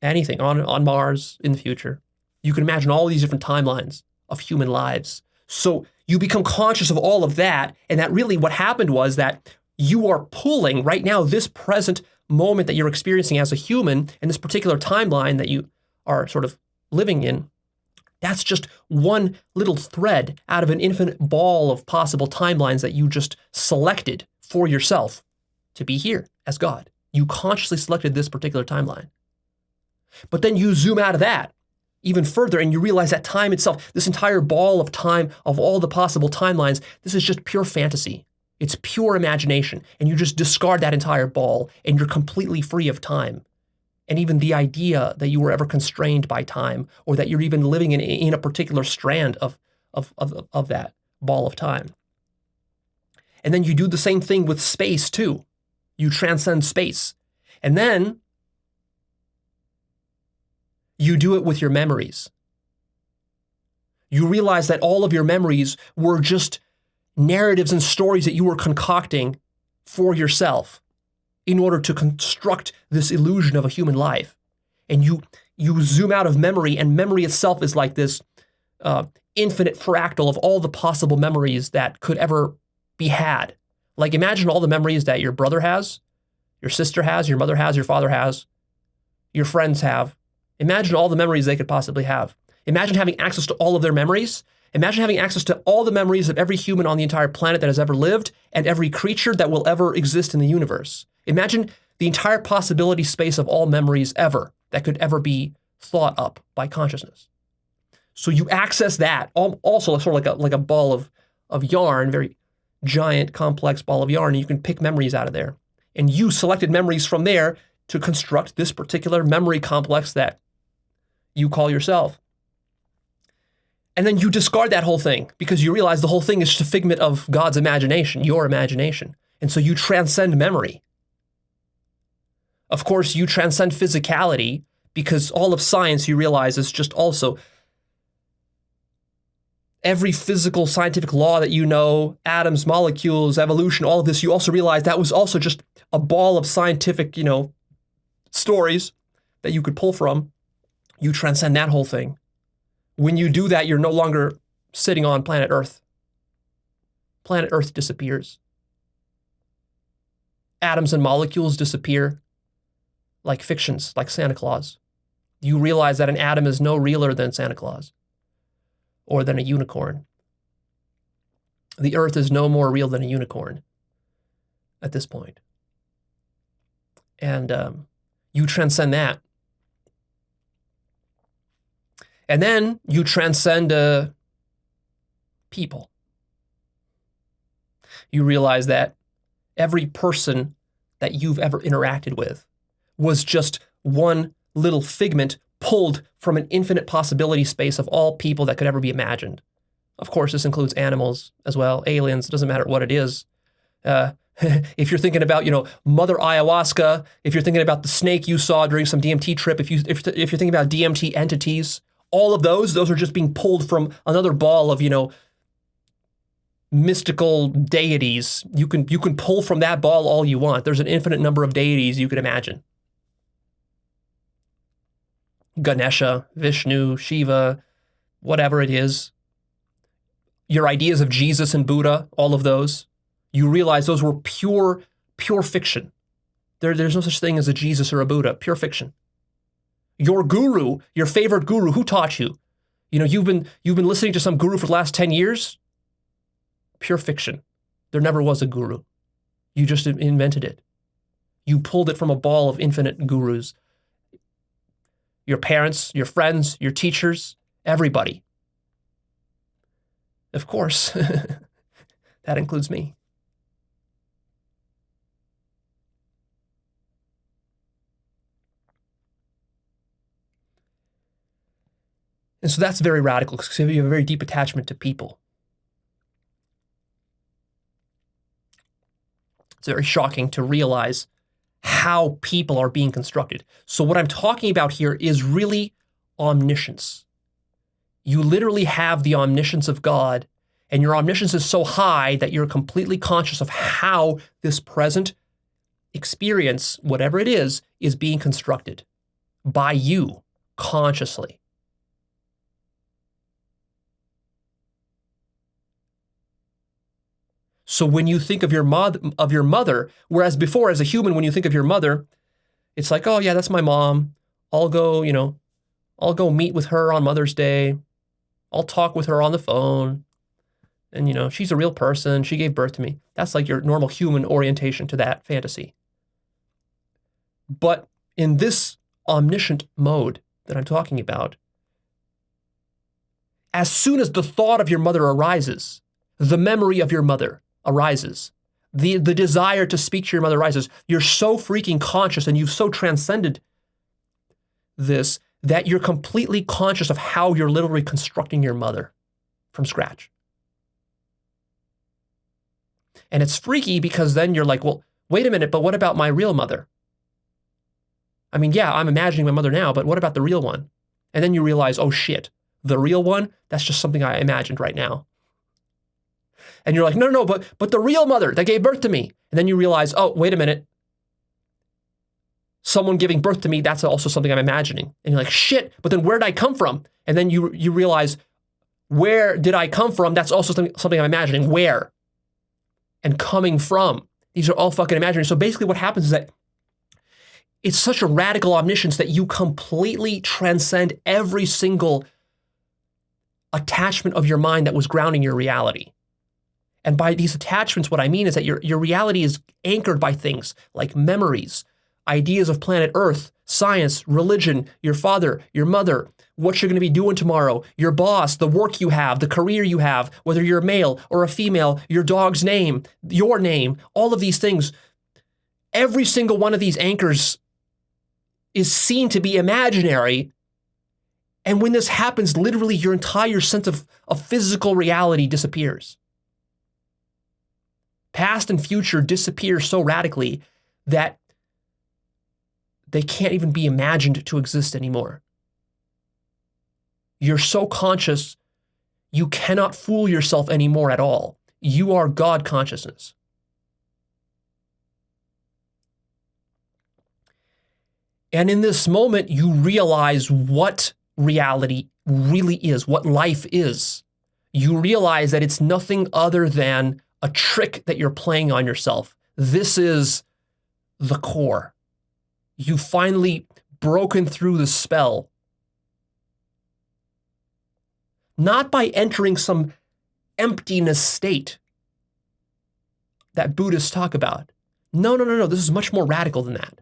anything on Mars in the future. You can imagine all these different timelines of human lives. So you become conscious of all of that, and that really what happened was that you are pulling right now this present moment that you're experiencing as a human, and this particular timeline that you are sort of living in. That's just one little thread out of an infinite ball of possible timelines that you just selected for yourself to be here as God. You consciously selected this particular timeline. But then you zoom out of that even further and you realize that time itself, this entire ball of time of all the possible timelines, this is just pure fantasy. It's pure imagination. And you just discard that entire ball and you're completely free of time. And even the idea that you were ever constrained by time, or that you're even living in a particular strand of that ball of time. And then you do the same thing with space too. You transcend space. And then you do it with your memories. You realize that all of your memories were just narratives and stories that you were concocting for yourself in order to construct this illusion of a human life. And you zoom out of memory, and memory itself is like this infinite fractal of all the possible memories that could ever be had. Like imagine all the memories that your brother has, your sister has, your mother has, your father has, your friends have. Imagine all the memories they could possibly have. Imagine having access to all of their memories. Imagine having access to all the memories of every human on the entire planet that has ever lived and every creature that will ever exist in the universe. Imagine the entire possibility space of all memories ever that could ever be thought up by consciousness. So you access that, also sort of like a ball of yarn, very giant, complex ball of yarn, and you can pick memories out of there. And you selected memories from there to construct this particular memory complex that you call yourself. And then you discard that whole thing because you realize the whole thing is just a figment of God's imagination, your imagination. And so you transcend memory. Of course, you transcend physicality because all of science, you realize, is just also every physical scientific law that you know, atoms, molecules, evolution, all of this, you also realize that was also just a ball of scientific, stories that you could pull from. You transcend that whole thing. When you do that, you're no longer sitting on planet Earth. Planet Earth disappears. Atoms and molecules disappear like fictions, like Santa Claus. You realize that an atom is no realer than Santa Claus or than a unicorn. The Earth is no more real than a unicorn at this point. And you transcend that. And then you transcend people. You realize that every person that you've ever interacted with, was just one little figment pulled from an infinite possibility space of all people that could ever be imagined. Of course, this includes animals as well, aliens, it doesn't matter what it is. If you're thinking about, Mother Ayahuasca, if you're thinking about the snake you saw during some DMT trip, if you're thinking about DMT entities, all of those are just being pulled from another ball of, mystical deities. You can pull from that ball all you want. There's an infinite number of deities you could imagine. Ganesha, Vishnu, Shiva, whatever it is. Your ideas of Jesus and Buddha, all of those, you realize those were pure fiction. There's no such thing as a Jesus or a Buddha, pure fiction. Your guru, your favorite guru, who taught you? You've been listening to some guru for the last 10 years? Pure fiction. There never was a guru. You just invented it. You pulled it from a ball of infinite gurus. Your parents, your friends, your teachers, everybody. Of course, that includes me. And so that's very radical because you have a very deep attachment to people. It's very shocking to realize how people are being constructed. So what I'm talking about here is really omniscience. You literally have the omniscience of God, and your omniscience is so high that you're completely conscious of how this present experience, whatever it is being constructed by you consciously. So when you think of your mother, whereas before as a human, when you think of your mother, it's like, oh yeah, that's my mom. I'll go meet with her on Mother's Day. I'll talk with her on the phone. And she's a real person. She gave birth to me. That's like your normal human orientation to that fantasy. But in this omniscient mode that I'm talking about, as soon as the thought of your mother arises, the memory of your mother arises, the desire to speak to your mother arises, you're so freaking conscious and you've so transcended this that you're completely conscious of how you're literally constructing your mother from scratch. And it's freaky because then you're like, well, wait a minute, but what about my real mother? I mean, yeah, I'm imagining my mother now, but what about the real one? And then you realize, oh shit, the real one, that's just something I imagined right now. And you're like, no, but the real mother that gave birth to me. And then you realize, oh, wait a minute. Someone giving birth to me, that's also something I'm imagining. And you're like, shit, but then where did I come from? And then you realize, where did I come from? That's also something I'm imagining. Where? And coming from. These are all fucking imaginary. So basically what happens is that it's such a radical omniscience that you completely transcend every single attachment of your mind that was grounding your reality. And by these attachments, what I mean is that your reality is anchored by things like memories, ideas of planet Earth, science, religion, your father, your mother, what you're going to be doing tomorrow, your boss, the work you have, the career you have, whether you're a male or a female, your dog's name, your name, all of these things. Every single one of these anchors is seen to be imaginary. And when this happens, literally your entire sense of physical reality disappears. Past and future disappear so radically that they can't even be imagined to exist anymore. You're so conscious, you cannot fool yourself anymore at all. You are God consciousness. And in this moment, you realize what reality really is, what life is. You realize that it's nothing other than a trick that you're playing on yourself. This is the core. You've finally broken through the spell. Not by entering some emptiness state that Buddhists talk about. No. This is much more radical than that.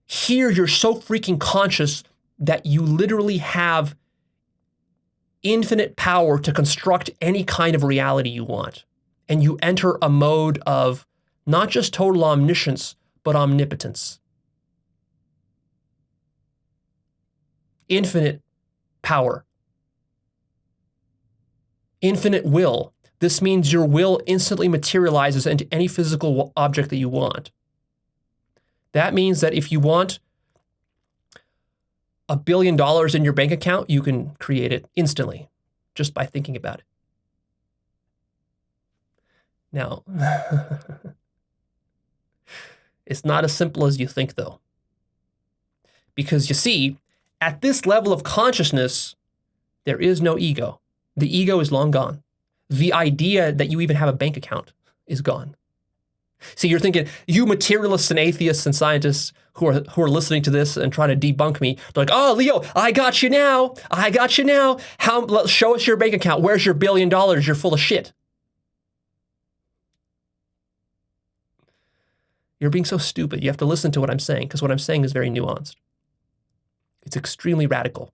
Here, you're so freaking conscious that you literally have infinite power to construct any kind of reality you want. And you enter a mode of not just total omniscience, but omnipotence. Infinite power. Infinite will. This means your will instantly materializes into any physical object that you want. That means that if you want $1 billion in your bank account, you can create it instantly just by thinking about it. Now, it's not as simple as you think, though. Because you see, at this level of consciousness, there is no ego. The ego is long gone. The idea that you even have a bank account is gone. See, you're thinking, you materialists and atheists and scientists who are listening to this and trying to debunk me, they're like, oh, Leo, I got you now. I got you now. Show us your bank account. Where's your $1 billion? You're full of shit. You're being so stupid. You have to listen to what I'm saying, because what I'm saying is very nuanced. It's extremely radical.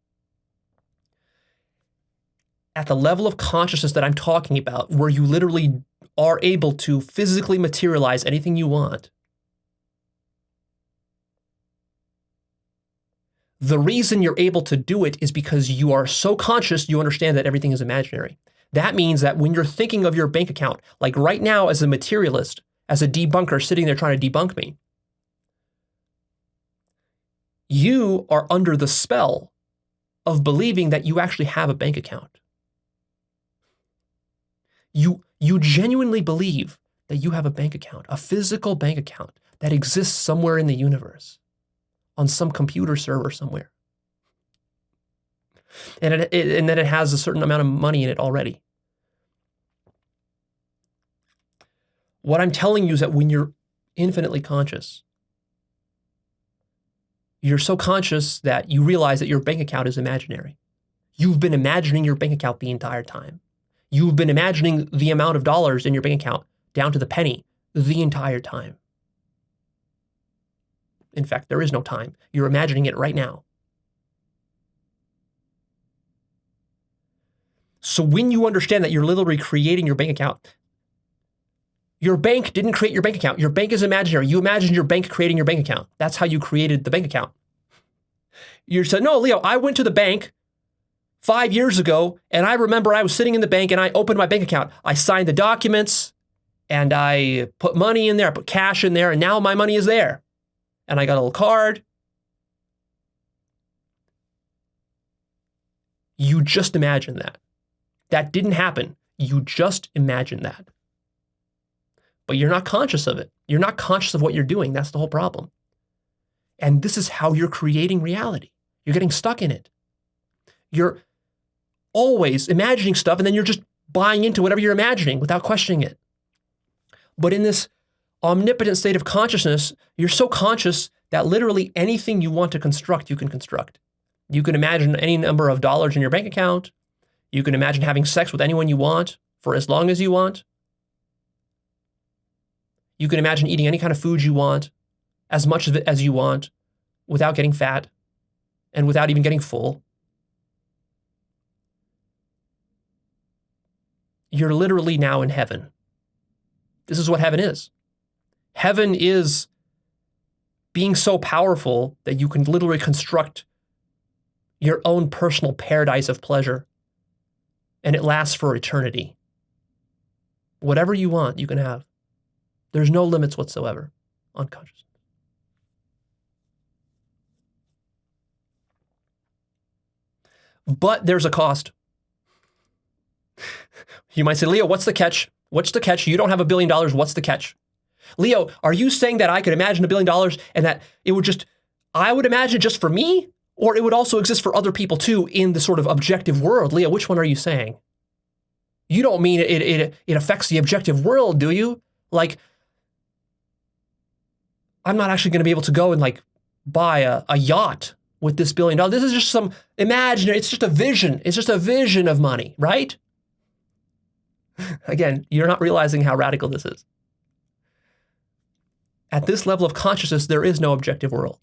At the level of consciousness that I'm talking about, where you literally are able to physically materialize anything you want, the reason you're able to do it is because you are so conscious you understand that everything is imaginary. That means that when you're thinking of your bank account, like right now as a materialist, as a debunker sitting there trying to debunk me, you are under the spell of believing that you actually have a bank account. You genuinely believe that you have a bank account, a physical bank account that exists somewhere in the universe, on some computer server somewhere. And that it has a certain amount of money in it already. What I'm telling you is that when you're infinitely conscious, you're so conscious that you realize that your bank account is imaginary. You've been imagining your bank account the entire time. You've been imagining the amount of dollars in your bank account down to the penny the entire time. In fact, there is no time. You're imagining it right now. So when you understand that you're literally creating your bank account, your bank didn't create your bank account. Your bank is imaginary. You imagined your bank creating your bank account. That's how you created the bank account. You said, no, Leo, I went to the bank 5 years ago, and I remember I was sitting in the bank and I opened my bank account. I signed the documents and I put money in there. I put cash in there, and now my money is there. And I got a little card. You just imagined that. That didn't happen. You just imagined that. But you're not conscious of it. You're not conscious of what you're doing. That's the whole problem. And this is how you're creating reality. You're getting stuck in it. You're always imagining stuff, and then you're just buying into whatever you're imagining without questioning it. But in this omnipotent state of consciousness, you're so conscious that literally anything you want to construct, you can construct. You can imagine any number of dollars in your bank account. You can imagine having sex with anyone you want for as long as you want. You can imagine eating any kind of food you want, as much of it as you want, without getting fat and without even getting full. You're literally now in heaven. This is what heaven is. Heaven is being so powerful that you can literally construct your own personal paradise of pleasure, and it lasts for eternity. Whatever you want, you can have. There's no limits whatsoever on consciousness. But there's a cost. You might say, Leo, what's the catch? What's the catch? You don't have $1 billion. What's the catch? Leo, are you saying that I could imagine $1 billion and that it would just, I would imagine just for me, or it would also exist for other people too in the sort of objective world? Leo, which one are you saying? You don't mean it affects the objective world, do you? Like, I'm not actually going to be able to go and like buy a yacht with this $1 billion. This is just some imaginary, it's just a vision. It's just a vision of money, right? Again, you're not realizing how radical this is. At this level of consciousness, there is no objective world.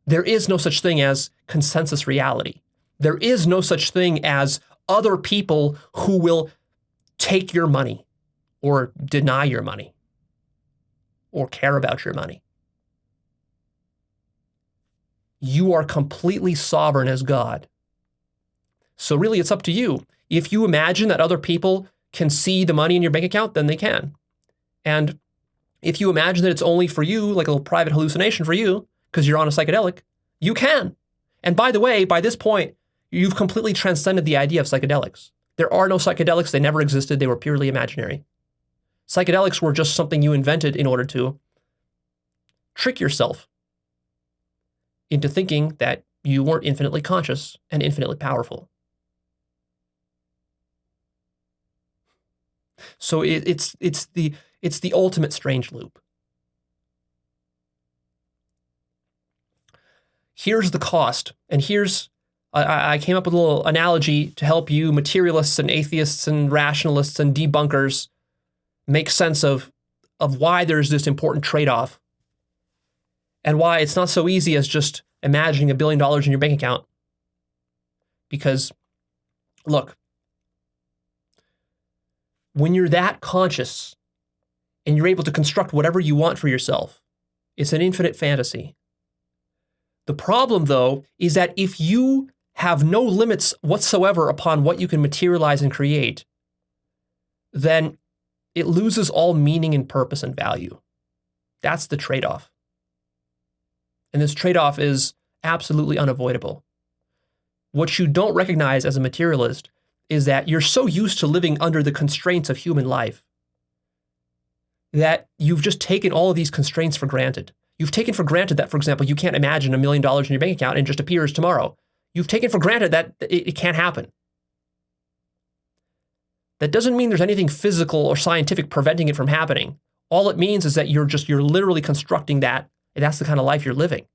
There is no such thing as consensus reality. There is no such thing as other people who will take your money or deny your money or care about your money. You are completely sovereign as God. So really, it's up to you. If you imagine that other people can see the money in your bank account, then they can. And if you imagine that it's only for you, like a little private hallucination for you, because you're on a psychedelic, you can. And by the way, by this point, you've completely transcended the idea of psychedelics. There are no psychedelics. They never existed. They were purely imaginary. Psychedelics were just something you invented in order to trick yourself into thinking that you weren't infinitely conscious and infinitely powerful. So it's the ultimate strange loop. Here's the cost, and here's I came up with a little analogy to help you materialists and atheists and rationalists and debunkers make sense of why there's this important trade-off and why it's not so easy as just imagining $1 billion in your bank account. Because, look, when you're that conscious and you're able to construct whatever you want for yourself, it's an infinite fantasy. The problem, though, is that if you have no limits whatsoever upon what you can materialize and create, then it loses all meaning and purpose and value. That's the trade-off. And this trade-off is absolutely unavoidable. What you don't recognize as a materialist is that you're so used to living under the constraints of human life that you've just taken all of these constraints for granted. You've taken for granted that, for example, you can't imagine $1 million in your bank account and it just appears tomorrow. You've taken for granted that it can't happen. That doesn't mean there's anything physical or scientific preventing it from happening. All it means is that you're literally constructing that, and that's the kind of life you're living.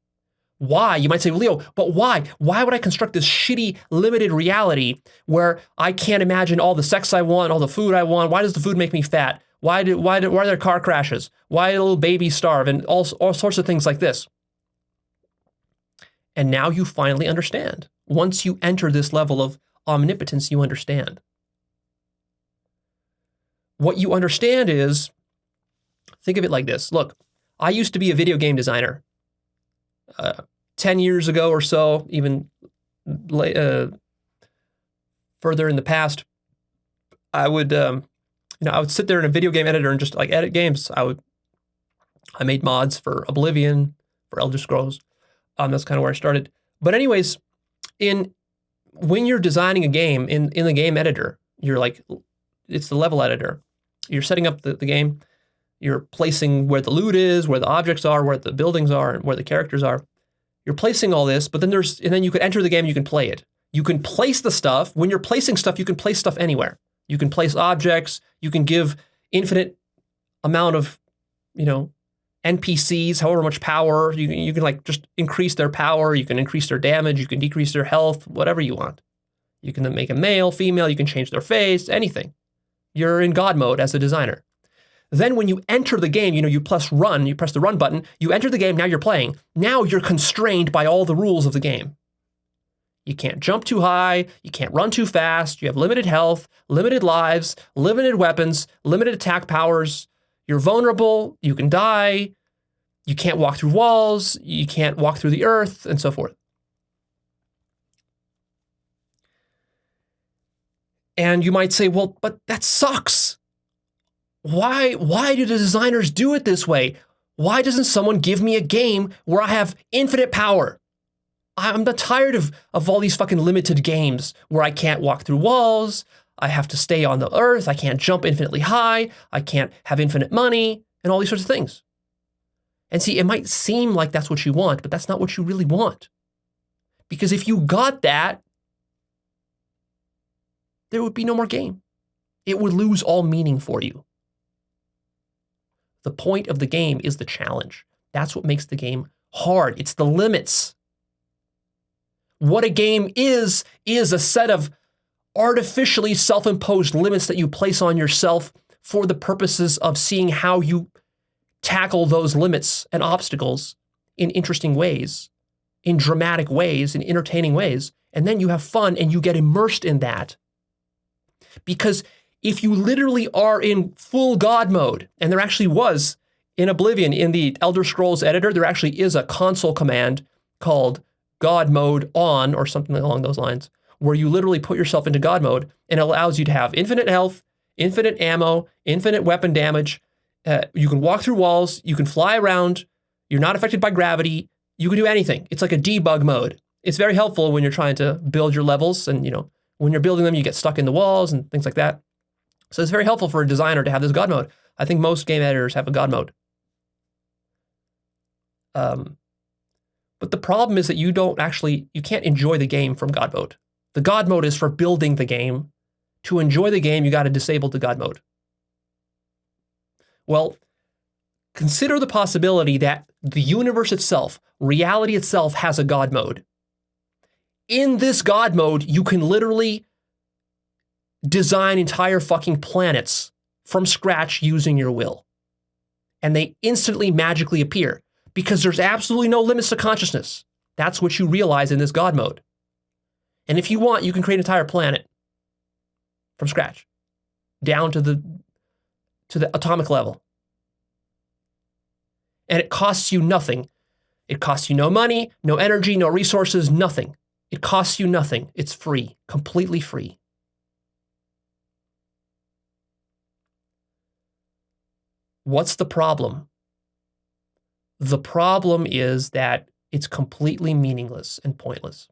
Why? You might say, Leo, but why? Why would I construct this shitty, limited reality where I can't imagine all the sex I want, all the food I want? Why does the food make me fat? Why are there car crashes? Why do little babies starve? And all sorts of things like this. And now you finally understand. Once you enter this level of omnipotence, you understand. What you understand is, think of it like this. Look, I used to be a video game designer. 10 years ago or so, even further in the past, I would sit there in a video game editor and just like edit games. I made mods for Oblivion, for Elder Scrolls. That's kind of where I started. But anyways, when you're designing a game in the game editor, it's the level editor. You're setting up the game. You're placing where the loot is, where the objects are, where the buildings are, and where the characters are. You're placing all this, but then you can enter the game and you can play it. You can place the stuff. When you're placing stuff, you can place stuff anywhere. You can place objects. You can give infinite amount of, NPCs, however much power. You can like just increase their power. You can increase their damage. You can decrease their health, whatever you want. You can make a male, female. You can change their face, anything. You're in God mode as a designer. Then when you enter the game, you press the run button, you enter the game, now you're playing. Now you're constrained by all the rules of the game. You can't jump too high, you can't run too fast, you have limited health, limited lives, limited weapons, limited attack powers, you're vulnerable, you can die, you can't walk through walls, you can't walk through the earth, and so forth. And you might say, well, but that sucks. Why do the designers do it this way? Why doesn't someone give me a game where I have infinite power? I'm not tired of all these fucking limited games where I can't walk through walls, I have to stay on the earth, I can't jump infinitely high, I can't have infinite money, and all these sorts of things. And see, it might seem like that's what you want, but that's not what you really want. Because if you got that, there would be no more game. It would lose all meaning for you. The point of the game is the challenge. That's what makes the game hard. It's the limits. What a game is a set of artificially self-imposed limits that you place on yourself for the purposes of seeing how you tackle those limits and obstacles in interesting ways, in dramatic ways, in entertaining ways. And then you have fun and you get immersed in that. Because if you literally are in full God mode, and there actually was, In Oblivion, in the Elder Scrolls editor, there actually is a console command called God mode on, or something along those lines, where you literally put yourself into God mode, and it allows you to have infinite health, infinite ammo, infinite weapon damage. You can walk through walls, you can fly around, you're not affected by gravity, you can do anything. It's like a debug mode. It's very helpful when you're trying to build your levels, and when you're building them, you get stuck in the walls and things like that. So it's very helpful for a designer to have this God mode. I think most game editors have a God mode. But the problem is that you can't enjoy the game from God mode. The God mode is for building the game. To enjoy the game, you got to disable the God mode. Well, consider the possibility that the universe itself, reality itself, has a God mode. In this God mode, you can literally design entire fucking planets from scratch using your will. And they instantly magically appear because there's absolutely no limits to consciousness. That's what you realize in this God mode. And if you want, you can create an entire planet from scratch, down to the atomic level. And it costs you nothing. It costs you no money, no energy, no resources, nothing. It costs you nothing. It's free, completely free. What's the problem? The problem is that it's completely meaningless and pointless.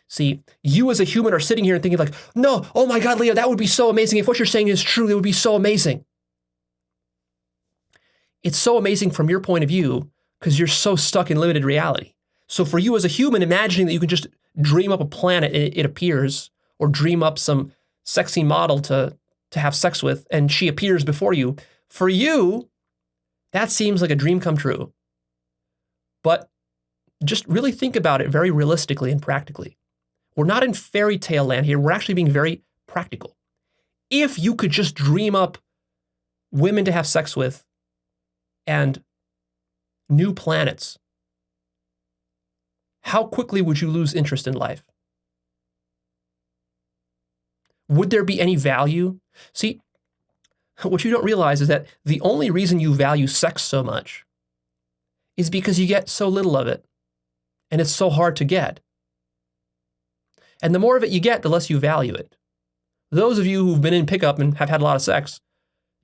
See, you as a human are sitting here and thinking like, no, oh my God, Leo, that would be so amazing. If what you're saying is true, it would be so amazing. It's so amazing from your point of view because you're so stuck in limited reality. So for you as a human, imagining that you can just dream up a planet and it appears, or dream up some sexy model to have sex with and she appears before you, for you, that seems like a dream come true. But just really think about it very realistically and practically. We're not in fairy tale land here. We're actually being very practical. If you could just dream up women to have sex with and new planets, how quickly would you lose interest in life? Would there be any value? See, what you don't realize is that the only reason you value sex so much is because you get so little of it, and it's so hard to get. And the more of it you get, the less you value it. Those of you who've been in pickup and have had a lot of sex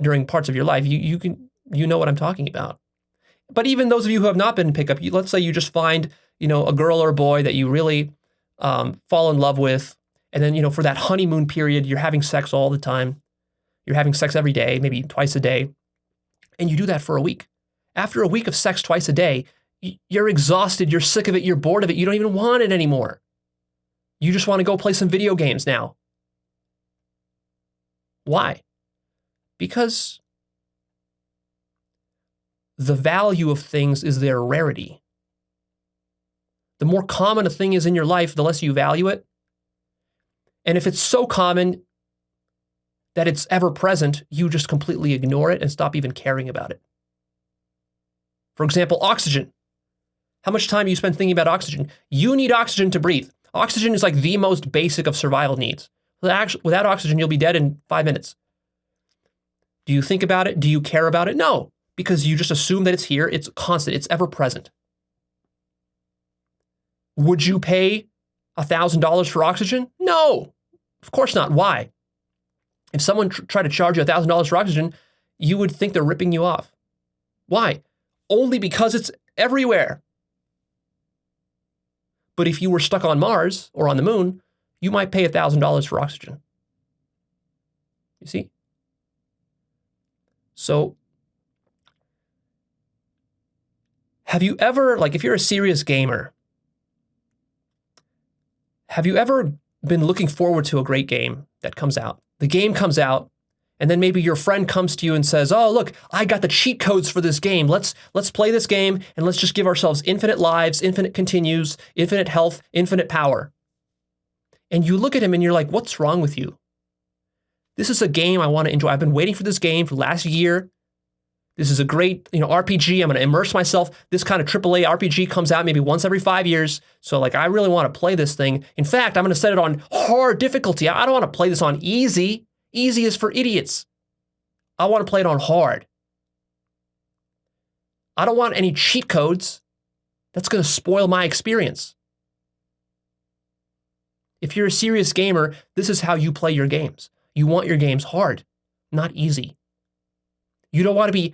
during parts of your life, you know what I'm talking about. But even those of you who have not been in pickup, let's say you just find, a girl or a boy that you really fall in love with, and then, for that honeymoon period, you're having sex all the time. You're having sex every day, maybe twice a day, and you do that for a week. After a week of sex twice a day, you're exhausted, you're sick of it, you're bored of it, you don't even want it anymore. You just want to go play some video games now. Why? Because the value of things is their rarity. The more common a thing is in your life, the less you value it. And if it's so common that it's ever present, you just completely ignore it and stop even caring about it. For example, oxygen. How much time do you spend thinking about oxygen? You need oxygen to breathe. Oxygen is like the most basic of survival needs. Without oxygen, you'll be dead in 5 minutes. Do you think about it? Do you care about it? No, because you just assume that it's here. It's constant. It's ever present. Would you pay $1,000 for oxygen? No, of course not. Why? If someone tried to charge you $1,000 for oxygen, you would think they're ripping you off. Why? Only because it's everywhere. But if you were stuck on Mars or on the moon, you might pay $1,000 for oxygen. You see? So, have you ever, if you're a serious gamer, have you ever been looking forward to a great game that comes out? The game comes out, and then maybe your friend comes to you and says, oh, look, I got the cheat codes for this game. Let's play this game, and let's just give ourselves infinite lives, infinite continues, infinite health, infinite power. And you look at him and you're like, what's wrong with you? This is a game I want to enjoy. I've been waiting for this game for the last year. This is a great, RPG. I'm going to immerse myself. This kind of AAA RPG comes out maybe once every 5 years. So I really want to play this thing. In fact, I'm going to set it on hard difficulty. I don't want to play this on easy. Easy is for idiots. I want to play it on hard. I don't want any cheat codes. That's going to spoil my experience. If you're a serious gamer, this is how you play your games. You want your games hard, not easy. You don't want to be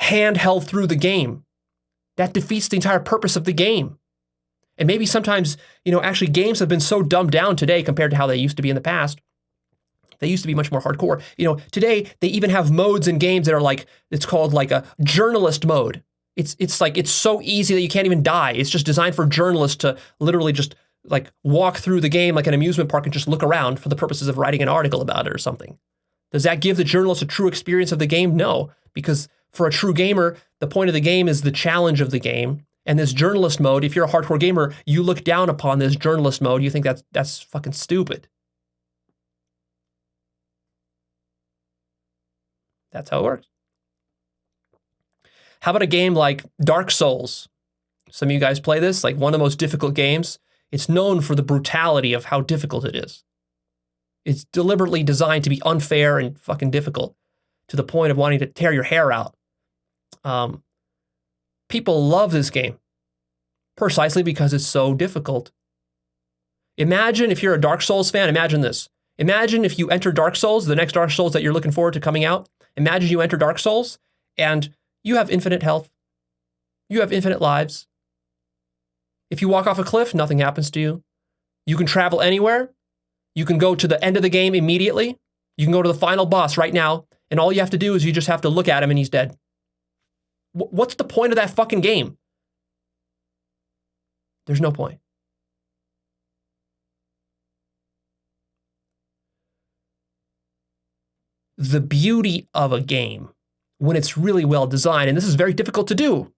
handheld through the game. That defeats the entire purpose of the game. And maybe sometimes, actually games have been so dumbed down today compared to how they used to be in the past. They used to be much more hardcore. Today they even have modes in games that are like, it's called like a journalist mode. It's like, it's so easy that you can't even die. It's just designed for journalists to literally just like walk through the game like an amusement park and just look around for the purposes of writing an article about it or something. Does that give the journalist a true experience of the game? No, because for a true gamer, the point of the game is the challenge of the game. And this journalist mode, if you're a hardcore gamer, you look down upon this journalist mode. You think that's fucking stupid. That's how it works. How about a game like Dark Souls? Some of you guys play this, like one of the most difficult games. It's known for the brutality of how difficult it is. It's deliberately designed to be unfair and fucking difficult to the point of wanting to tear your hair out. People love this game precisely because it's so difficult. Imagine if you're a Dark Souls fan, imagine this. Imagine if you enter Dark Souls, the next Dark Souls that you're looking forward to coming out. Imagine you enter Dark Souls and you have infinite health. You have infinite lives. If you walk off a cliff, nothing happens to you. You can travel anywhere. You can go to the end of the game immediately. You can go to the final boss right now. And all you have to do is you just have to look at him and he's dead. What's the point of that fucking game? There's no point. The beauty of a game, when it's really well designed, and this is very difficult to do,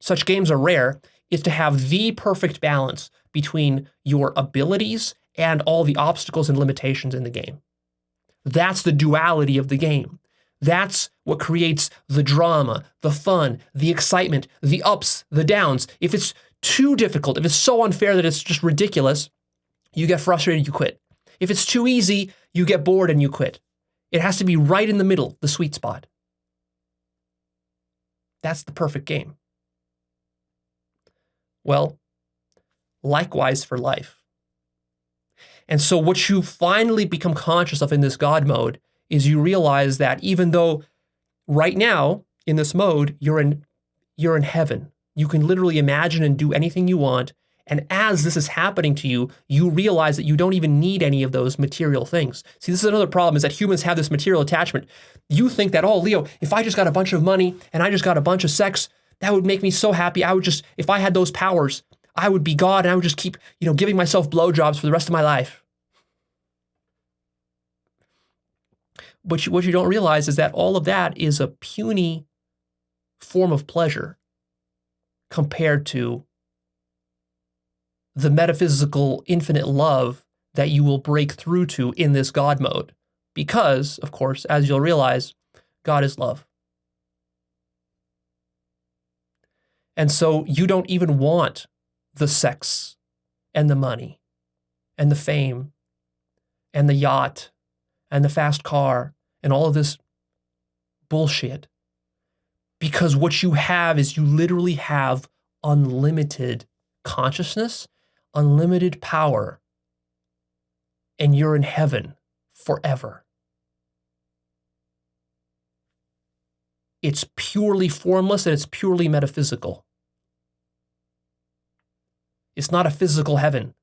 such games are rare, is to have the perfect balance between your abilities and all the obstacles and limitations in the game. That's the duality of the game. That's what creates the drama, the fun, the excitement, the ups, the downs. If it's too difficult, if it's so unfair that it's just ridiculous, you get frustrated, you quit. If it's too easy, you get bored and you quit. It has to be right in the middle, the sweet spot. That's the perfect game. Well, likewise for life. And so what you finally become conscious of in this God mode is you realize that even though right now in this mode, you're in heaven. You can literally imagine and do anything you want. And as this is happening to you, you realize that you don't even need any of those material things. See, this is another problem, is that humans have this material attachment. You think that, oh, Leo, if I just got a bunch of money and I just got a bunch of sex, that would make me so happy. If I had those powers, I would be God and I would just keep, giving myself blowjobs for the rest of my life. But what you don't realize is that all of that is a puny form of pleasure compared to the metaphysical infinite love that you will break through to in this God mode. Because, of course, as you'll realize, God is love. And so you don't even want the sex and the money and the fame and the yacht and the fast car and all of this bullshit. Because what you have is you literally have unlimited consciousness, unlimited power, and you're in heaven forever. It's purely formless and it's purely metaphysical. It's not a physical heaven.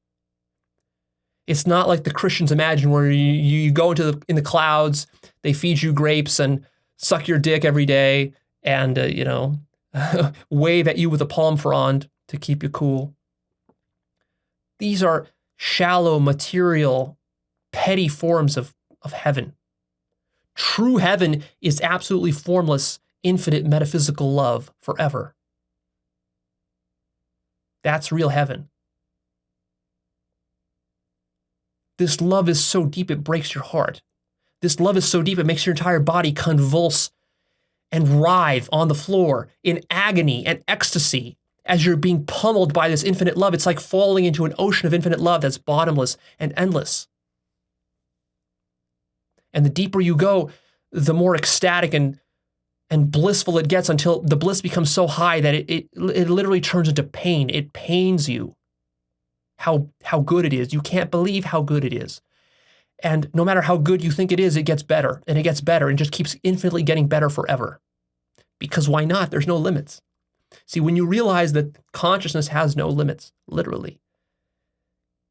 It's not like the Christians imagine, where you go in the clouds, they feed you grapes and suck your dick every day and, wave at you with a palm frond to keep you cool. These are shallow, material, petty forms of heaven. True heaven is absolutely formless, infinite metaphysical love forever. That's real heaven. This love is so deep it breaks your heart. This love is so deep it makes your entire body convulse and writhe on the floor in agony and ecstasy as you're being pummeled by this infinite love. It's like falling into an ocean of infinite love that's bottomless and endless. And the deeper you go, the more ecstatic and and blissful it gets until the bliss becomes so high that it literally turns into pain. It pains you how good it is. You can't believe how good it is. And no matter how good you think it is, it gets better and it gets better and just keeps infinitely getting better forever. Because why not? There's no limits. See, when you realize that consciousness has no limits, literally,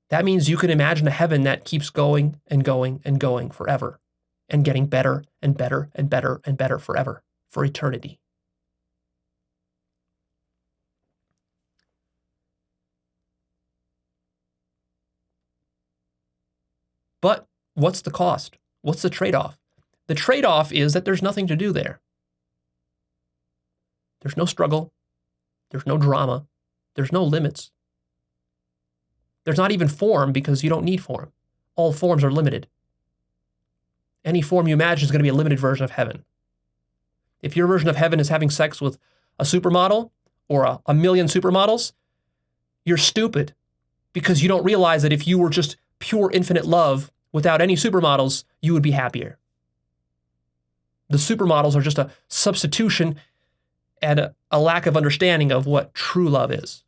that means you can imagine a heaven that keeps going and going and going forever and getting better and better and better and better forever, for eternity. But what's the cost? What's the trade-off? The trade-off is that there's nothing to do there. There's no struggle. There's no drama. There's no limits. There's not even form because you don't need form. All forms are limited. Any form you imagine is going to be a limited version of heaven. If your version of heaven is having sex with a supermodel or a million supermodels, you're stupid because you don't realize that if you were just pure infinite love without any supermodels, you would be happier. The supermodels are just a substitution and a lack of understanding of what true love is.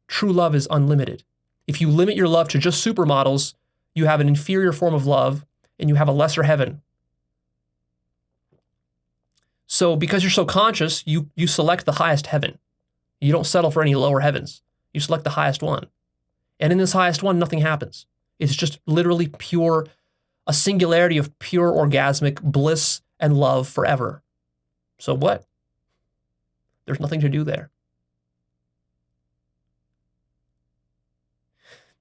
True love is unlimited. If you limit your love to just supermodels, you have an inferior form of love and you have a lesser heaven. So because you're so conscious, you select the highest heaven. You don't settle for any lower heavens. You select the highest one. And in this highest one, nothing happens. It's just literally pure, a singularity of pure orgasmic bliss and love forever. So what? There's nothing to do there.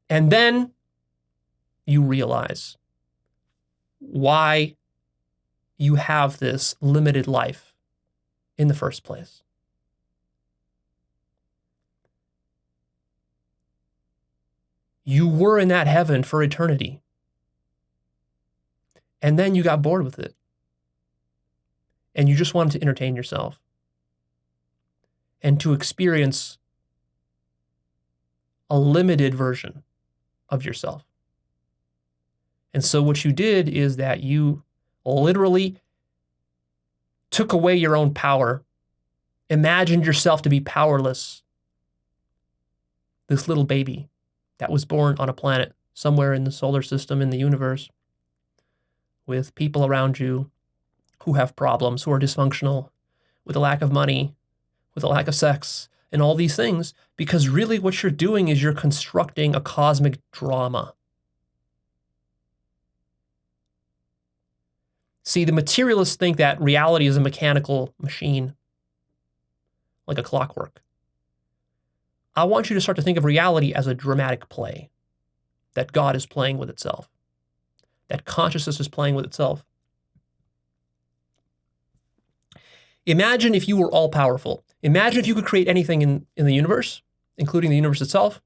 And then you realize why you have this limited life in the first place. You were in that heaven for eternity. And then you got bored with it. And you just wanted to entertain yourself and to experience a limited version of yourself. And so what you did is that you literally took away your own power, imagined yourself to be powerless. This little baby that was born on a planet somewhere in the solar system, in the universe, with people around you who have problems, who are dysfunctional, with a lack of money, with a lack of sex, and all these things, because really what you're doing is you're constructing a cosmic drama. See, the materialists think that reality is a mechanical machine, like a clockwork. I want you to start to think of reality as a dramatic play, that God is playing with itself, that consciousness is playing with itself. Imagine if you were all-powerful. Imagine if you could create anything in the universe, including the universe itself.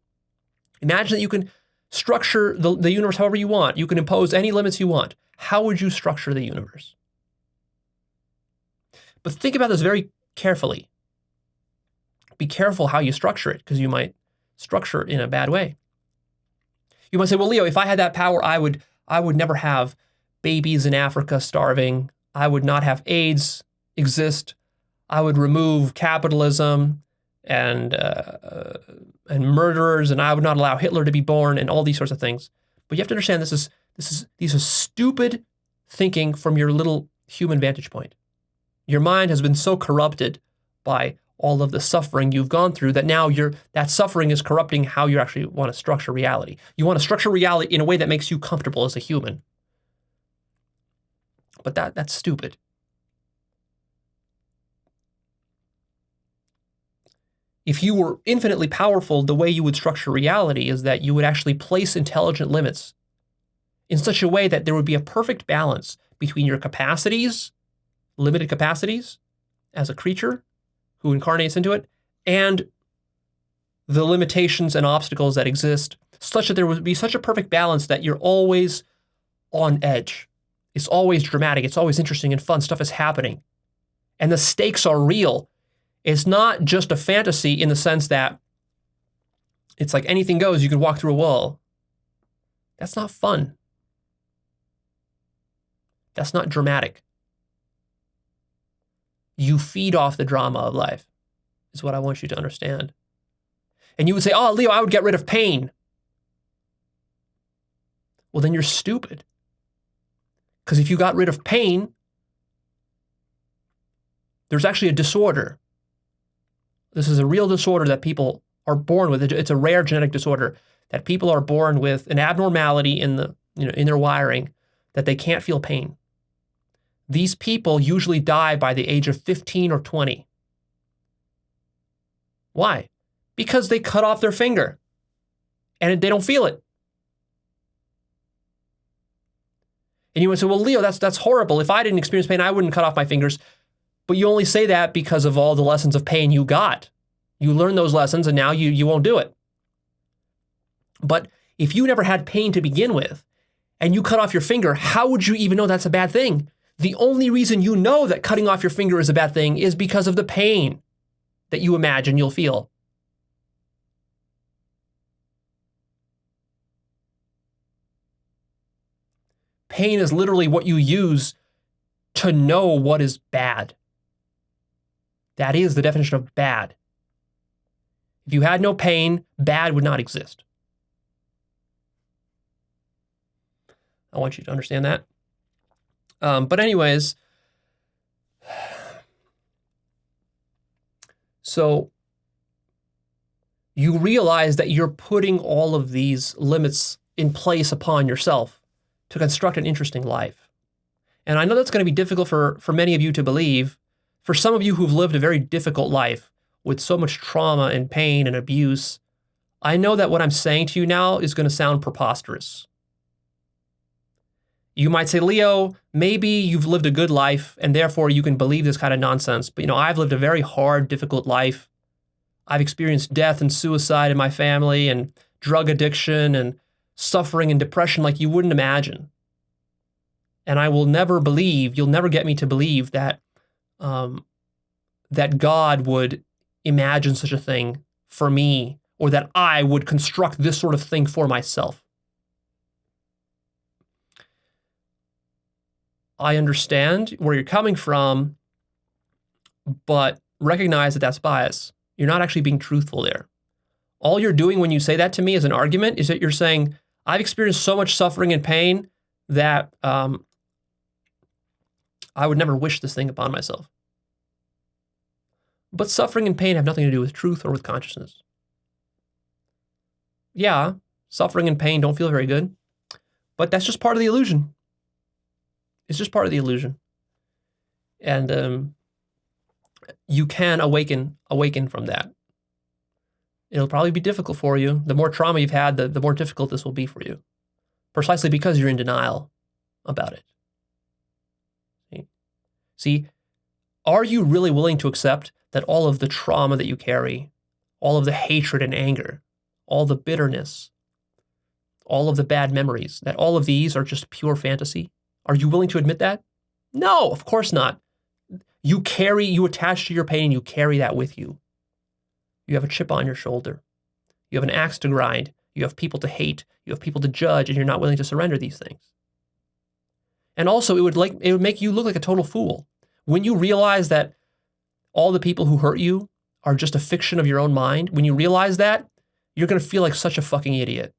Imagine that you can structure the universe however you want. You can impose any limits you want. How would you structure the universe? But think about this very carefully. Be careful how you structure it, because you might structure it in a bad way. You might say, well, Leo, if I had that power, I would never have babies in Africa starving. I would not have AIDS exist. I would remove capitalism and murderers, and I would not allow Hitler to be born, and all these sorts of things. But you have to understand these are stupid thinking from your little human vantage point. Your mind has been so corrupted by all of the suffering you've gone through that now that suffering is corrupting how you actually want to structure reality. You want to structure reality in a way that makes you comfortable as a human. But that's stupid. If you were infinitely powerful, the way you would structure reality is that you would actually place intelligent limits in such a way that there would be a perfect balance between your capacities, limited capacities, as a creature who incarnates into it, and the limitations and obstacles that exist, such that there would be such a perfect balance that you're always on edge. It's always dramatic. It's always interesting and fun. Stuff is happening. And the stakes are real. It's not just a fantasy in the sense that it's like anything goes, you can walk through a wall. That's not fun. That's not dramatic. You feed off the drama of life, is what I want you to understand. And you would say, oh, Leo, I would get rid of pain. Well, then you're stupid. Because if you got rid of pain, there's actually a disorder. This is a real disorder that people are born with. It's a rare genetic disorder that people are born with, an abnormality in their wiring, that they can't feel pain. These people usually die by the age of 15 or 20. Why? Because they cut off their finger and they don't feel it. And you would say, well, Leo, that's horrible. If I didn't experience pain, I wouldn't cut off my fingers. But you only say that because of all the lessons of pain you got. You learned those lessons and now you won't do it. But if you never had pain to begin with and you cut off your finger, how would you even know that's a bad thing? The only reason you know that cutting off your finger is a bad thing is because of the pain that you imagine you'll feel. Pain is literally what you use to know what is bad. That is the definition of bad. If you had no pain, bad would not exist. I want you to understand that. But anyways, so you realize that you're putting all of these limits in place upon yourself to construct an interesting life. And I know that's going to be difficult for many of you to believe. For some of you who've lived a very difficult life with so much trauma and pain and abuse, I know that what I'm saying to you now is going to sound preposterous. You might say, Leo, maybe you've lived a good life and therefore you can believe this kind of nonsense. But I've lived a very hard, difficult life. I've experienced death and suicide in my family and drug addiction and suffering and depression like you wouldn't imagine. And I will never believe, you'll never get me to believe that that God would imagine such a thing for me, or that I would construct this sort of thing for myself. I understand where you're coming from, but recognize that that's bias. You're not actually being truthful there. All you're doing when you say that to me as an argument is that you're saying, I've experienced so much suffering and pain that I would never wish this thing upon myself. But suffering and pain have nothing to do with truth or with consciousness. Yeah, suffering and pain don't feel very good, but that's just part of the illusion. It's just part of the illusion. And you can awaken from that. It'll probably be difficult for you. The more trauma you've had, the more difficult this will be for you. Precisely because you're in denial about it. See, are you really willing to accept that all of the trauma that you carry, all of the hatred and anger, all the bitterness, all of the bad memories, that all of these are just pure fantasy? Are you willing to admit that? No, of course not. You attach to your pain and you carry that with you. You have a chip on your shoulder. You have an axe to grind. You have people to hate. You have people to judge, and you're not willing to surrender these things. And also, it would make you look like a total fool. When you realize that all the people who hurt you are just a fiction of your own mind, when you realize that, you're going to feel like such a fucking idiot.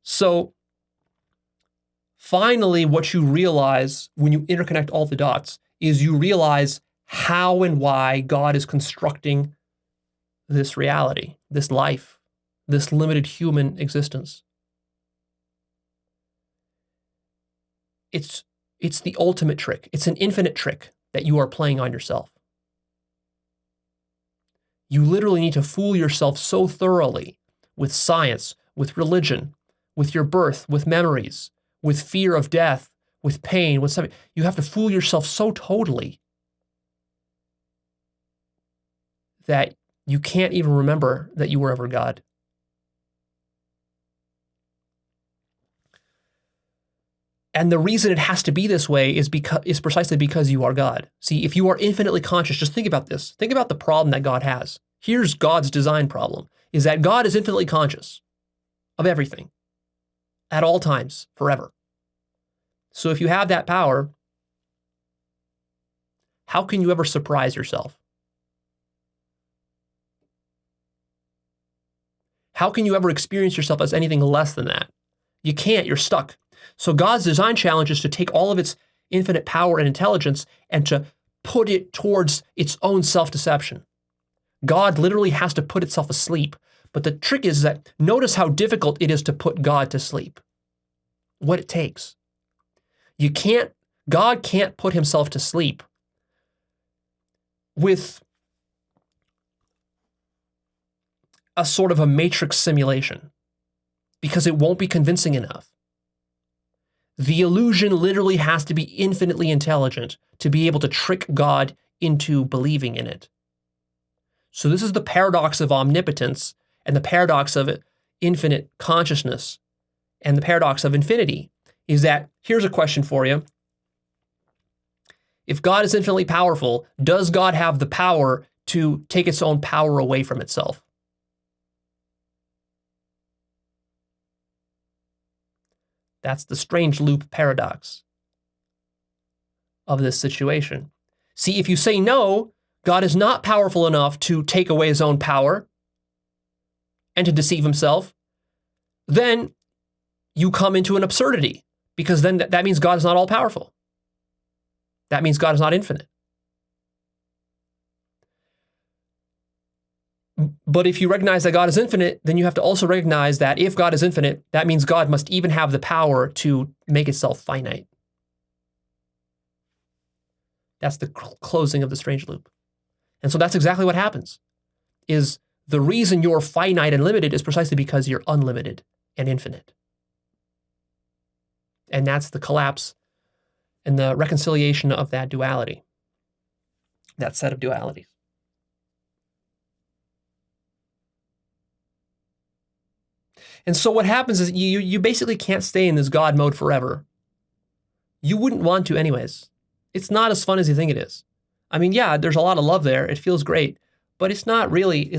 So finally, what you realize when you interconnect all the dots is you realize how and why God is constructing this reality, this life, this limited human existence. It's the ultimate trick. It's an infinite trick that you are playing on yourself. You literally need to fool yourself so thoroughly with science, with religion, with your birth, with memories, with fear of death, with pain, with something. You have to fool yourself so totally that you can't even remember that you were ever God. And the reason it has to be this way is precisely because you are God. See, if you are infinitely conscious, just think about this. Think about the problem that God has. Here's God's design problem. is that God is infinitely conscious of everything at all times, forever. So if you have that power, how can you ever surprise yourself? How can you ever experience yourself as anything less than that? You can't, you're stuck. So God's design challenge is to take all of its infinite power and intelligence and to put it towards its own self-deception. God literally has to put itself asleep. But the trick is that notice how difficult it is to put God to sleep. What it takes. God can't put himself to sleep with a sort of a matrix simulation because it won't be convincing enough. The illusion literally has to be infinitely intelligent to be able to trick God into believing in it. So this is the paradox of omnipotence and the paradox of infinite consciousness and the paradox of infinity is that, here's a question for you. If God is infinitely powerful, does God have the power to take its own power away from itself? That's the strange loop paradox of this situation. See, if you say no, God is not powerful enough to take away his own power and to deceive himself, then you come into an absurdity because then that means God is not all powerful. That means God is not infinite. But if you recognize that God is infinite, then you have to also recognize that if God is infinite, that means God must even have the power to make itself finite. That's the closing of the strange loop. And so that's exactly what happens, is the reason you're finite and limited is precisely because you're unlimited and infinite. And that's the collapse and the reconciliation of that duality, that set of dualities. And so what happens is you basically can't stay in this God mode forever. You wouldn't want to anyways. It's not as fun as you think it is. I mean, yeah, there's a lot of love there. It feels great, but it's not really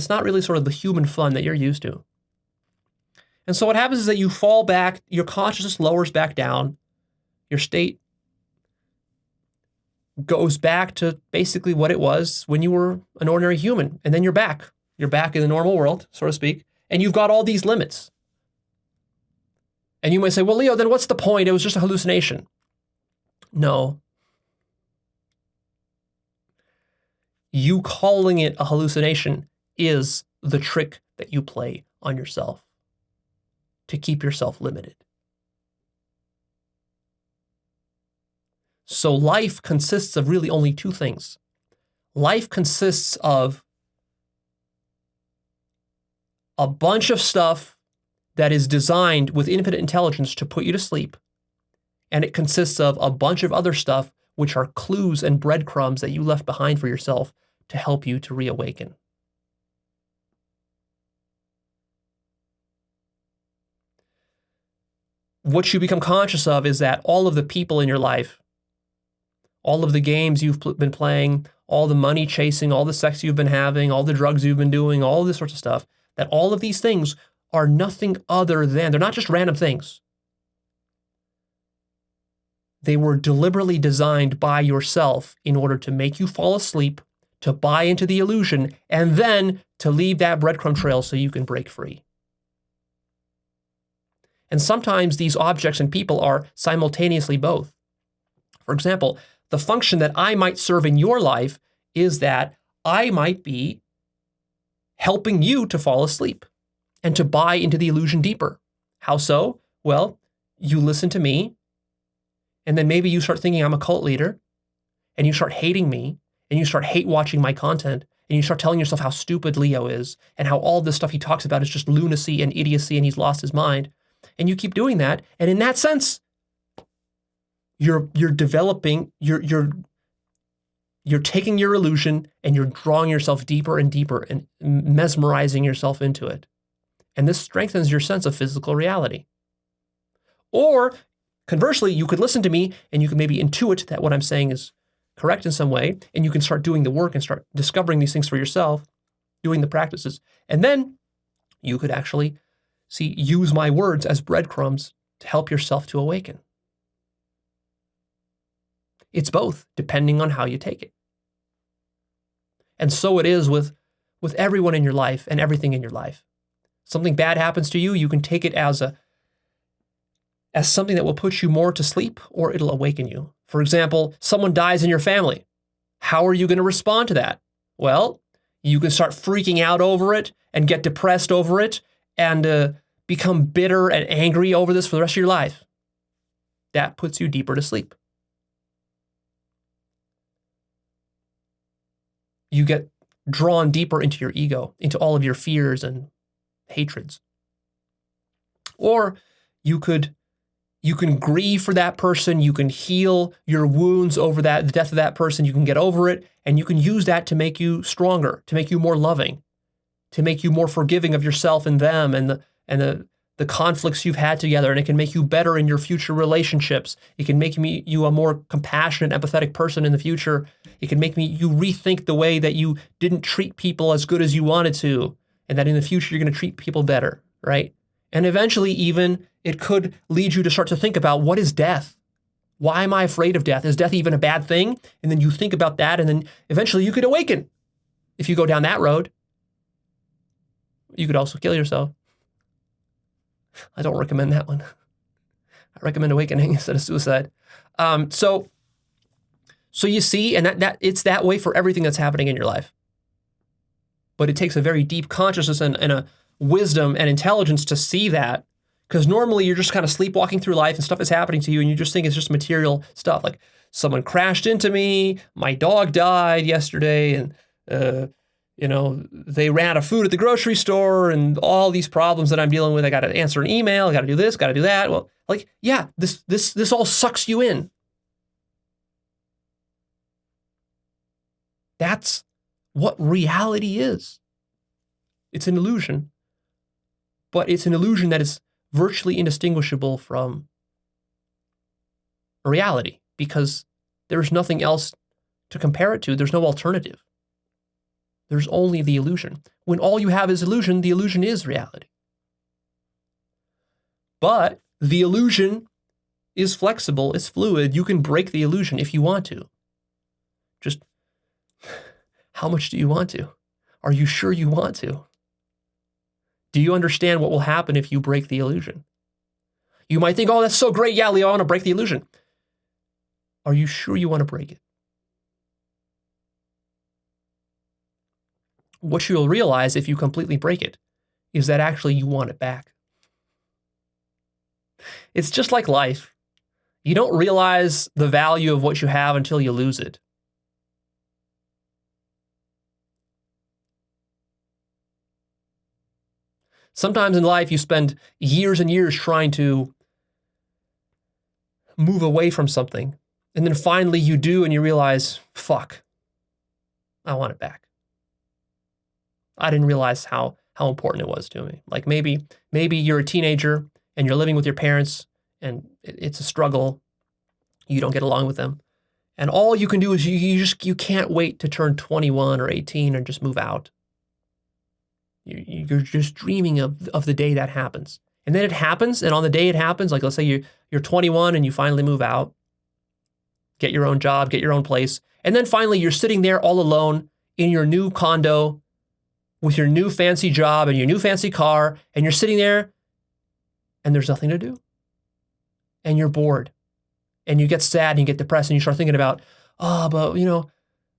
sort of the human fun that you're used to. And so what happens is that you fall back, your consciousness lowers back down, your state goes back to basically what it was when you were an ordinary human, and then you're back. You're back in the normal world, so to speak, and you've got all these limits. And you might say, well, Leo, then what's the point? It was just a hallucination. No. You calling it a hallucination is the trick that you play on yourself to keep yourself limited. So life consists of really only two things. Life consists of a bunch of stuff that is designed with infinite intelligence to put you to sleep. And it consists of a bunch of other stuff, which are clues and breadcrumbs that you left behind for yourself to help you to reawaken. What you become conscious of is that all of the people in your life, all of the games you've been playing, all the money chasing, all the sex you've been having, all the drugs you've been doing, all this sorts of stuff, that all of these things are nothing other than, they're not just random things. They were deliberately designed by yourself in order to make you fall asleep, to buy into the illusion, and then to leave that breadcrumb trail so you can break free. And sometimes these objects and people are simultaneously both. For example, the function that I might serve in your life is that I might be helping you to fall asleep and to buy into the illusion deeper. How so? Well, you listen to me, and then maybe you start thinking I'm a cult leader, and you start hating me, and you start hate watching my content, and you start telling yourself how stupid Leo is, and how all this stuff he talks about is just lunacy and idiocy, and he's lost his mind. And you keep doing that, and in that sense, you're developing, you're taking your illusion and you're drawing yourself deeper and deeper and mesmerizing yourself into it. And this strengthens your sense of physical reality. Or conversely, you could listen to me and you can maybe intuit that what I'm saying is correct in some way, and you can start doing the work and start discovering these things for yourself, doing the practices. And then You could actually use my words as breadcrumbs to help yourself to awaken. It's both, depending on how you take it. And so it is with everyone in your life and everything in your life. Something bad happens to you, you can take it as something that will put you more to sleep, or it'll awaken you. For example, someone dies in your family. How are you going to respond to that? Well, you can start freaking out over it and get depressed over it and become bitter and angry over this for the rest of your life. That puts you deeper to sleep. You get drawn deeper into your ego, into all of your fears and hatreds. Or you can grieve for that person, you can heal your wounds over the death of that person, you can get over it, and you can use that to make you stronger, to make you more loving, to make you more forgiving of yourself and them and the conflicts you've had together, and it can make you better in your future relationships. It can make you a more compassionate, empathetic person in the future. It can make you rethink the way that you didn't treat people as good as you wanted to, and that in the future you're going to treat people better, right? And eventually even it could lead you to start to think about, what is death? Why am I afraid of death? Is death even a bad thing? And then you think about that, and then eventually you could awaken. If you go down that road, you could also kill yourself. I don't recommend that one. I recommend awakening instead of suicide. So you see, and that it's that way for everything that's happening in your life. But it takes a very deep consciousness and a wisdom and intelligence to see that, because normally you're just kind of sleepwalking through life and stuff is happening to you and you just think it's just material stuff. Like, someone crashed into me, my dog died yesterday, and they ran out of food at the grocery store, and all these problems that I'm dealing with. I got to answer an email, I got to do this, got to do that. Well, like, yeah, this all sucks you in. That's what reality is. It's an illusion, but it's an illusion that is virtually indistinguishable from a reality, because there's nothing else to compare it to. There's no alternative. There's only the illusion. When all you have is illusion, the illusion is reality. But the illusion is flexible, it's fluid. You can break the illusion if you want to. Just, how much do you want to? Are you sure you want to? Do you understand what will happen if you break the illusion? You might think, oh, that's so great. Yeah, Leo, I want to break the illusion. Are you sure you want to break it? What you'll realize if you completely break it is that actually you want it back. It's just like life. You don't realize the value of what you have until you lose it. Sometimes in life you spend years and years trying to move away from something, and then finally you do and you realize, fuck, I want it back. I didn't realize how important it was to me. Like maybe you're a teenager and you're living with your parents and it's a struggle. You don't get along with them. And all you can do is you can't wait to turn 21 or 18 and just move out. You're just dreaming of the day that happens. And then it happens, and on the day it happens, like let's say you're 21 and you finally move out, get your own job, get your own place, and then finally you're sitting there all alone in your new condo with your new fancy job and your new fancy car, and you're sitting there and there's nothing to do. And you're bored. And you get sad and you get depressed and you start thinking about, but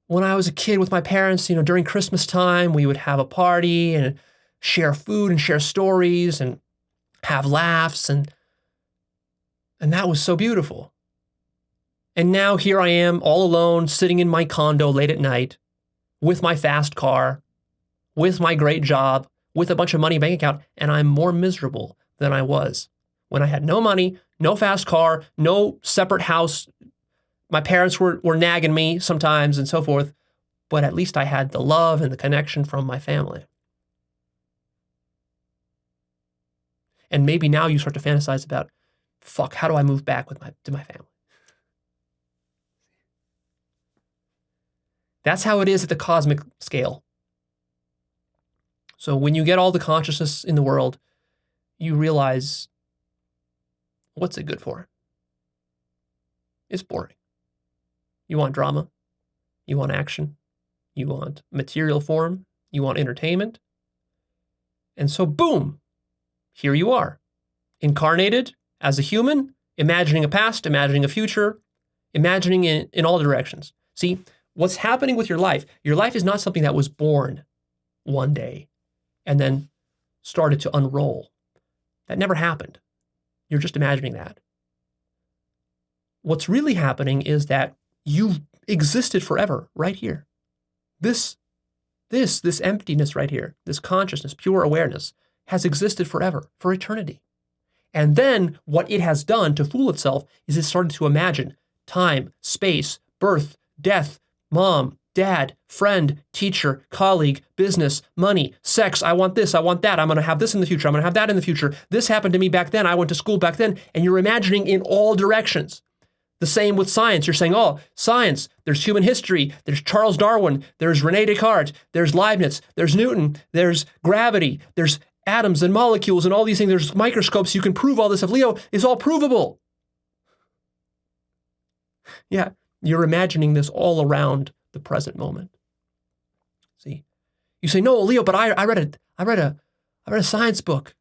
when I was a kid with my parents, during Christmas time, we would have a party and share food and share stories and have laughs, and that was so beautiful. And now here I am all alone, sitting in my condo late at night with my fast car, with my great job, with a bunch of money in bank account, and I'm more miserable than I was when I had no money, no fast car, no separate house. My parents were nagging me sometimes and so forth, but at least I had the love and the connection from my family. And maybe now you start to fantasize about, fuck, how do I move back to my family? That's how it is at the cosmic scale. So when you get all the consciousness in the world, you realize, what's it good for? It's boring. You want drama. You want action. You want material form. You want entertainment. And so, boom, here you are, incarnated as a human, imagining a past, imagining a future, imagining in all directions. See, what's happening with your life is not something that was born one day and then started to unroll. That never happened. You're just imagining that. What's really happening is that you've existed forever right here. This emptiness right here, this consciousness, pure awareness, has existed forever, for eternity. And then what it has done to fool itself is it started to imagine time, space, birth, death, mom, dad, friend, teacher, colleague, business, money, sex. I want this, I want that. I'm going to have this in the future. I'm going to have that in the future. This happened to me back then. I went to school back then. And you're imagining in all directions. The same with science. You're saying, oh, science, there's human history, there's Charles Darwin, there's René Descartes, there's Leibniz, there's Newton, there's gravity, there's atoms and molecules and all these things. There's microscopes. You can prove all this stuff. Leo, is all provable. Yeah, you're imagining this all around the present moment. See, you say, no, Leo, but I read a science book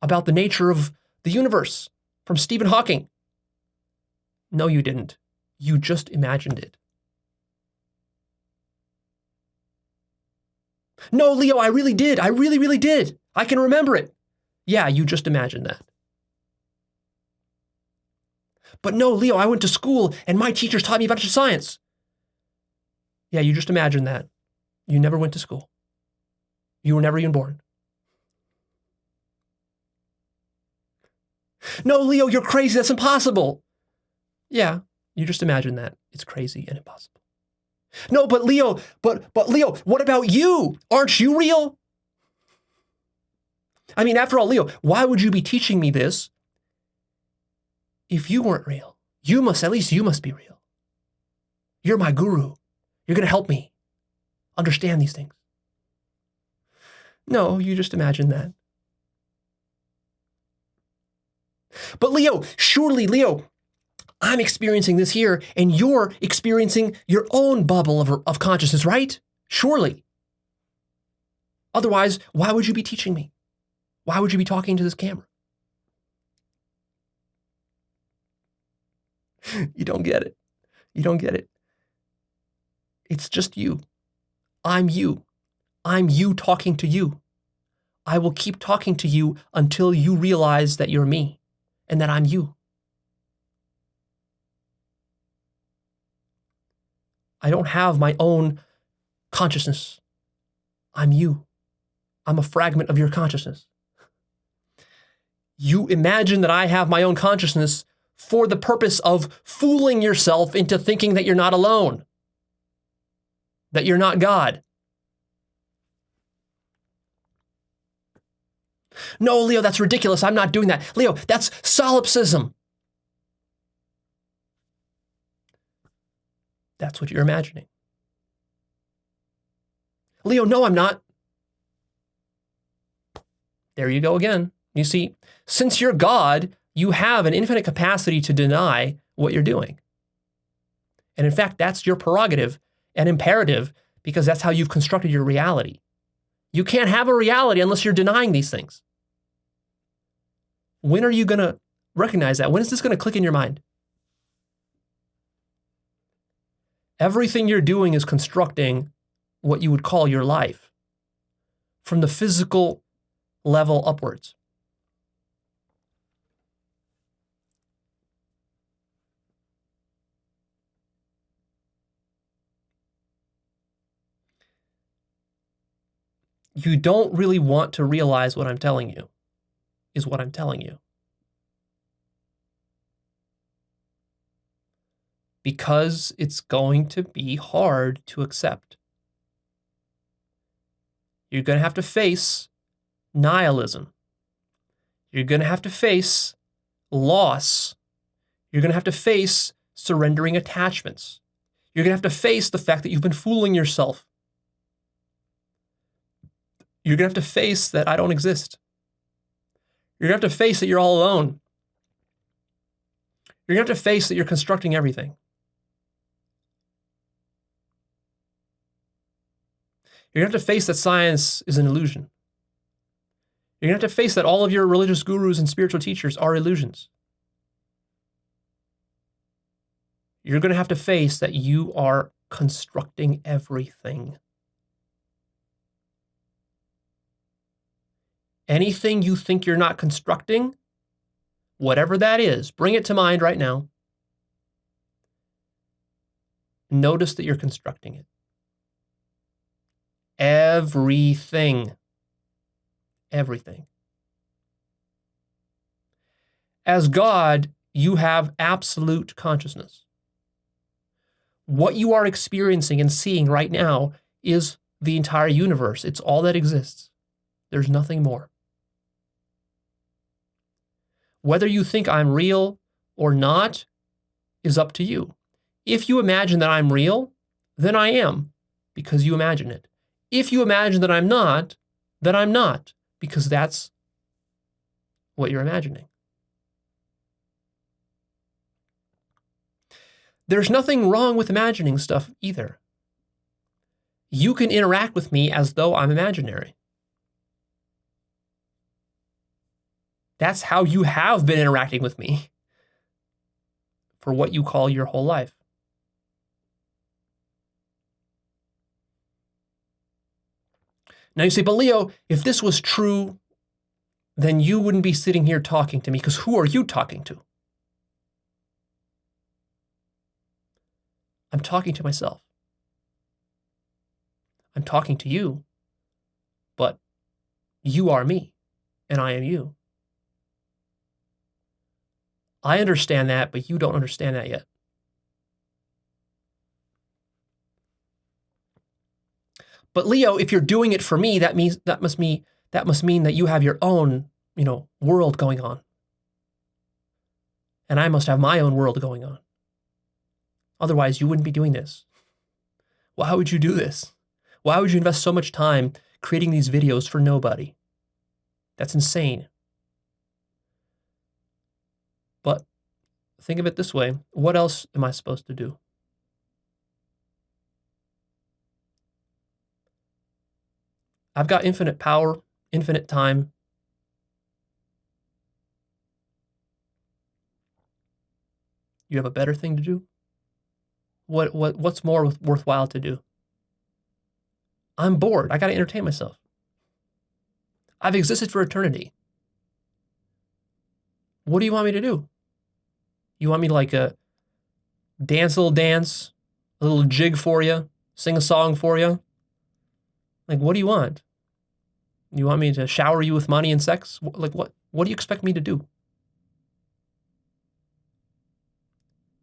about the nature of the universe from Stephen Hawking. No, you didn't. You just imagined it. No, Leo, I really did. I really, really did. I can remember it. Yeah, you just imagined that. But no, Leo, I went to school and my teachers taught me a bunch of science. Yeah, you just imagined that. You never went to school. You were never even born. No, Leo, you're crazy. That's impossible. Yeah, you just imagine that. It's crazy and impossible. No, but Leo, what about you? Aren't you real? I mean, after all, Leo, why would you be teaching me this if you weren't real? At least you must be real. You're my guru. You're going to help me understand these things. No, you just imagine that. But Leo, surely, Leo, I'm experiencing this here, and you're experiencing your own bubble of consciousness, right? Surely. Otherwise, why would you be teaching me? Why would you be talking to this camera? You don't get it. You don't get it. It's just you. I'm you. I'm you talking to you. I will keep talking to you until you realize that you're me and that I'm you. I don't have my own consciousness. I'm you. I'm a fragment of your consciousness. You imagine that I have my own consciousness for the purpose of fooling yourself into thinking that you're not alone, that you're not God. No, Leo, that's ridiculous. I'm not doing that. Leo, that's solipsism. That's what you're imagining. Leo, no, I'm not. There you go again. You see, since you're God, you have an infinite capacity to deny what you're doing. And in fact, that's your prerogative and imperative because that's how you've constructed your reality. You can't have a reality unless you're denying these things. When are you going to recognize that? When is this going to click in your mind? Everything you're doing is constructing what you would call your life from the physical level upwards. You don't really want to realize what I'm telling you is what I'm telling you. Because it's going to be hard to accept. You're going to have to face nihilism. You're going to have to face loss. You're going to have to face surrendering attachments. You're going to have to face the fact that you've been fooling yourself. You're going to have to face that I don't exist. You're going to have to face that you're all alone. You're going to have to face that you're constructing everything. You're going to have to face that science is an illusion. You're going to have to face that all of your religious gurus and spiritual teachers are illusions. You're going to have to face that you are constructing everything. Anything you think you're not constructing, whatever that is, bring it to mind right now. Notice that you're constructing it. Everything. Everything. As God, you have absolute consciousness. What you are experiencing and seeing right now is the entire universe. It's all that exists. There's nothing more. Whether you think I'm real or not is up to you. If you imagine that I'm real, then I am, because you imagine it. If you imagine that I'm not, then I'm not, because that's what you're imagining. There's nothing wrong with imagining stuff either. You can interact with me as though I'm imaginary. That's how you have been interacting with me for what you call your whole life. Now you say, but Leo, if this was true, then you wouldn't be sitting here talking to me, because who are you talking to? I'm talking to myself. I'm talking to you, but you are me, and I am you. I understand that, but you don't understand that yet. But Leo, if you're doing it for me, that must mean that you have your own, world going on. And I must have my own world going on. Otherwise, you wouldn't be doing this. Why would you do this? Why would you invest so much time creating these videos for nobody? That's insane. But think of it this way. What else am I supposed to do? I've got infinite power, infinite time. You have a better thing to do? What's more worthwhile to do? I'm bored. I got to entertain myself. I've existed for eternity. What do you want me to do? You want me to dance a little dance, a little jig for you, sing a song for you? What do you want? You want me to shower you with money and sex? What do you expect me to do?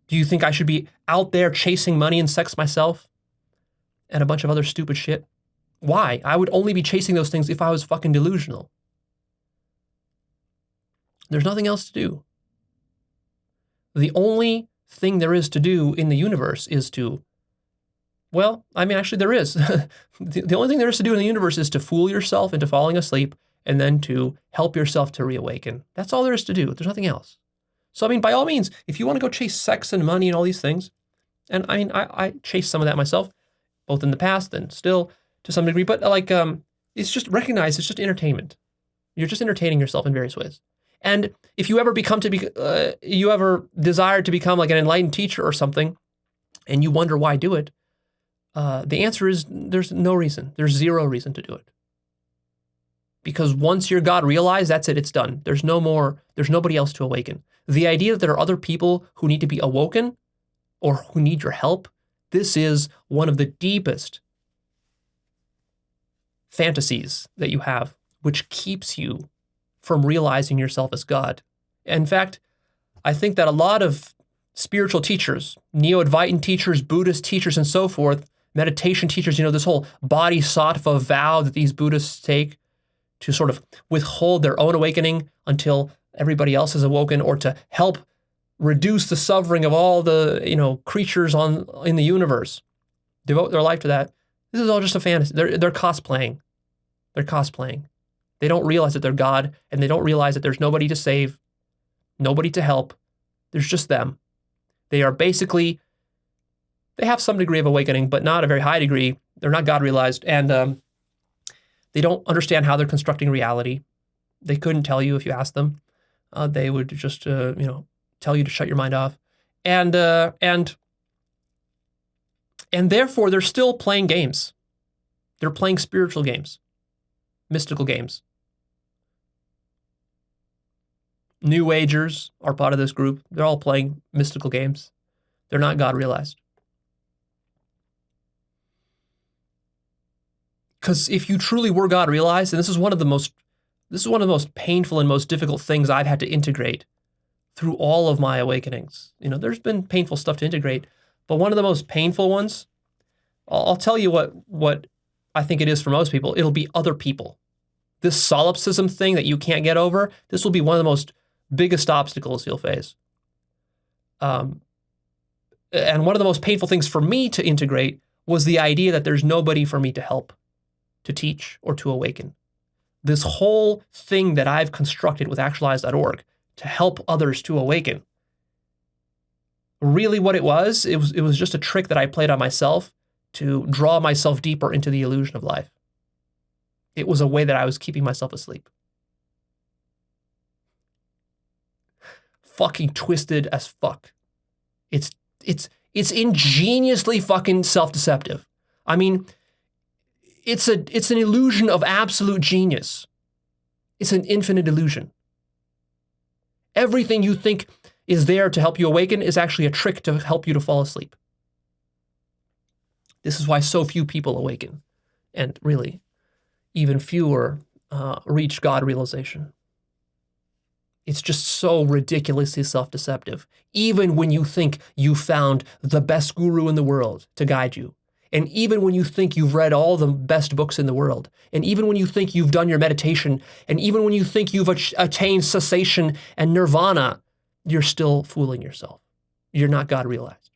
Do you think I should be out there chasing money and sex myself? And a bunch of other stupid shit? Why? I would only be chasing those things if I was fucking delusional. There's nothing else to do. The only thing there is to do in the universe is to, actually there is. The only thing there is to do in the universe is to fool yourself into falling asleep and then to help yourself to reawaken. That's all there is to do. There's nothing else. So, by all means, if you want to go chase sex and money and all these things, and I chase some of that myself, both in the past and still to some degree, but it's just recognize it's just entertainment. You're just entertaining yourself in various ways. And if you ever you ever desire to become like an enlightened teacher or something, and you wonder why do it, the answer is there's no reason. There's zero reason to do it. Because once you're God realized, that's it, it's done. There's nobody else to awaken. The idea that there are other people who need to be awoken or who need your help, this is one of the deepest fantasies that you have, which keeps you from realizing yourself as God. In fact, I think that a lot of spiritual teachers, Neo-Advaitin teachers, Buddhist teachers, and so forth, meditation teachers, this whole bodhisattva vow that these Buddhists take to sort of withhold their own awakening until everybody else is awoken, or to help reduce the suffering of all the creatures in the universe, devote their life to that. This is all just a fantasy. They're cosplaying. They're cosplaying. They don't realize that they're God, and they don't realize that there's nobody to save, nobody to help. There's just them. They are basically, they have some degree of awakening, but not a very high degree. They're not God realized, and they don't understand how they're constructing reality. They couldn't tell you if you asked them. They would just, tell you to shut your mind off, and therefore they're still playing games. They're playing spiritual games, mystical games. New Agers are part of this group. They're all playing mystical games. They're not God realized. Because if you truly were God realized, and this is one of the most painful and most difficult things I've had to integrate through all of my awakenings. There's been painful stuff to integrate, but one of the most painful ones, I'll tell you what I think it is for most people. It'll be other people. This solipsism thing that you can't get over, this will be one of the most biggest obstacles you'll face. And one of the most painful things for me to integrate was the idea that there's nobody for me to help, to teach, or to awaken. This whole thing that I've constructed with Actualized.org to help others to awaken, really what it was just a trick that I played on myself to draw myself deeper into the illusion of life. It was a way that I was keeping myself asleep. Fucking twisted as fuck. It's ingeniously fucking self-deceptive. I mean, it's an illusion of absolute genius. It's an infinite illusion. Everything you think is there to help you awaken is actually a trick to help you to fall asleep. This is why so few people awaken, and really, even fewer reach God realization. It's just so ridiculously self-deceptive. Even when you think you found the best guru in the world to guide you, and even when you think you've read all the best books in the world, and even when you think you've done your meditation, and even when you think you've attained cessation and nirvana, you're still fooling yourself. You're not God realized.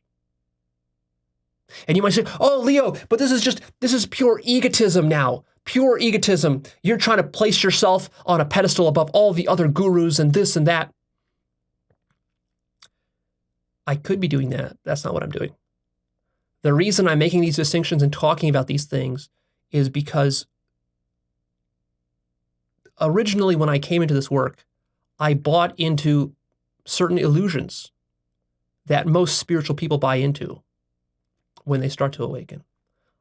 And you might say, oh, Leo, but this is pure egotism now. Pure egotism. You're trying to place yourself on a pedestal above all the other gurus and this and that. I could be doing that. That's not what I'm doing. The reason I'm making these distinctions and talking about these things is because originally when I came into this work, I bought into certain illusions that most spiritual people buy into when they start to awaken.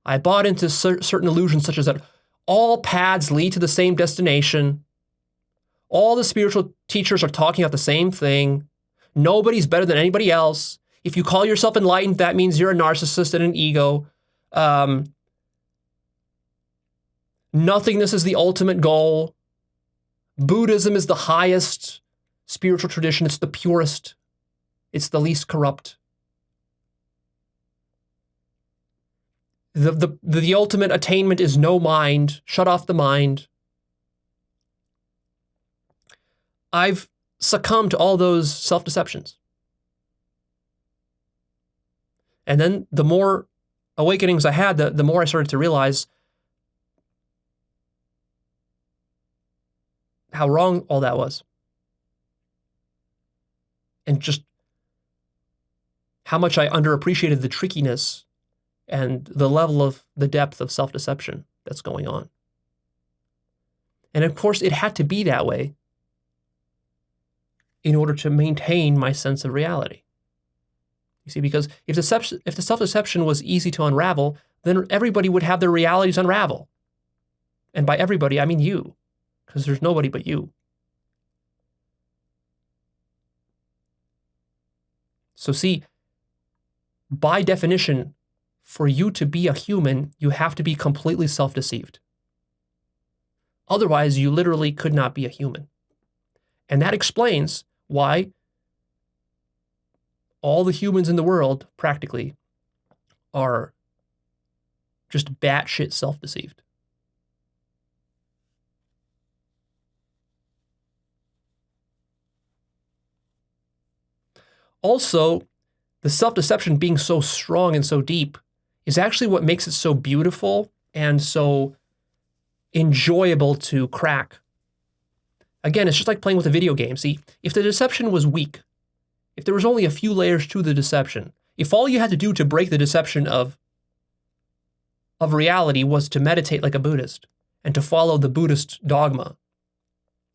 I bought into certain illusions such as that all paths lead to the same destination. All the spiritual teachers are talking about the same thing. Nobody's better than anybody else. If you call yourself enlightened, that means you're a narcissist and an ego. Nothingness is the ultimate goal. Buddhism is the highest spiritual tradition. It's the purest. It's the least corrupt. The ultimate attainment is no mind. Shut off the mind. I've succumbed to all those self-deceptions. And then the more awakenings I had, the more I started to realize how wrong all that was. And just how much I underappreciated the trickiness and the level of the depth of self-deception that's going on. And of course, it had to be that way in order to maintain my sense of reality. You see, because if the self-deception was easy to unravel, then everybody would have their realities unravel. And by everybody, I mean you, because there's nobody but you. So see, by definition, for you to be a human, you have to be completely self-deceived. Otherwise, you literally could not be a human. And that explains why all the humans in the world, practically, are just batshit self-deceived. Also, the self-deception being so strong and so deep is actually what makes it so beautiful and so enjoyable to crack. Again, it's just like playing with a video game. See, if the deception was weak, if there was only a few layers to the deception, if all you had to do to break the deception of reality was to meditate like a Buddhist and to follow the Buddhist dogma,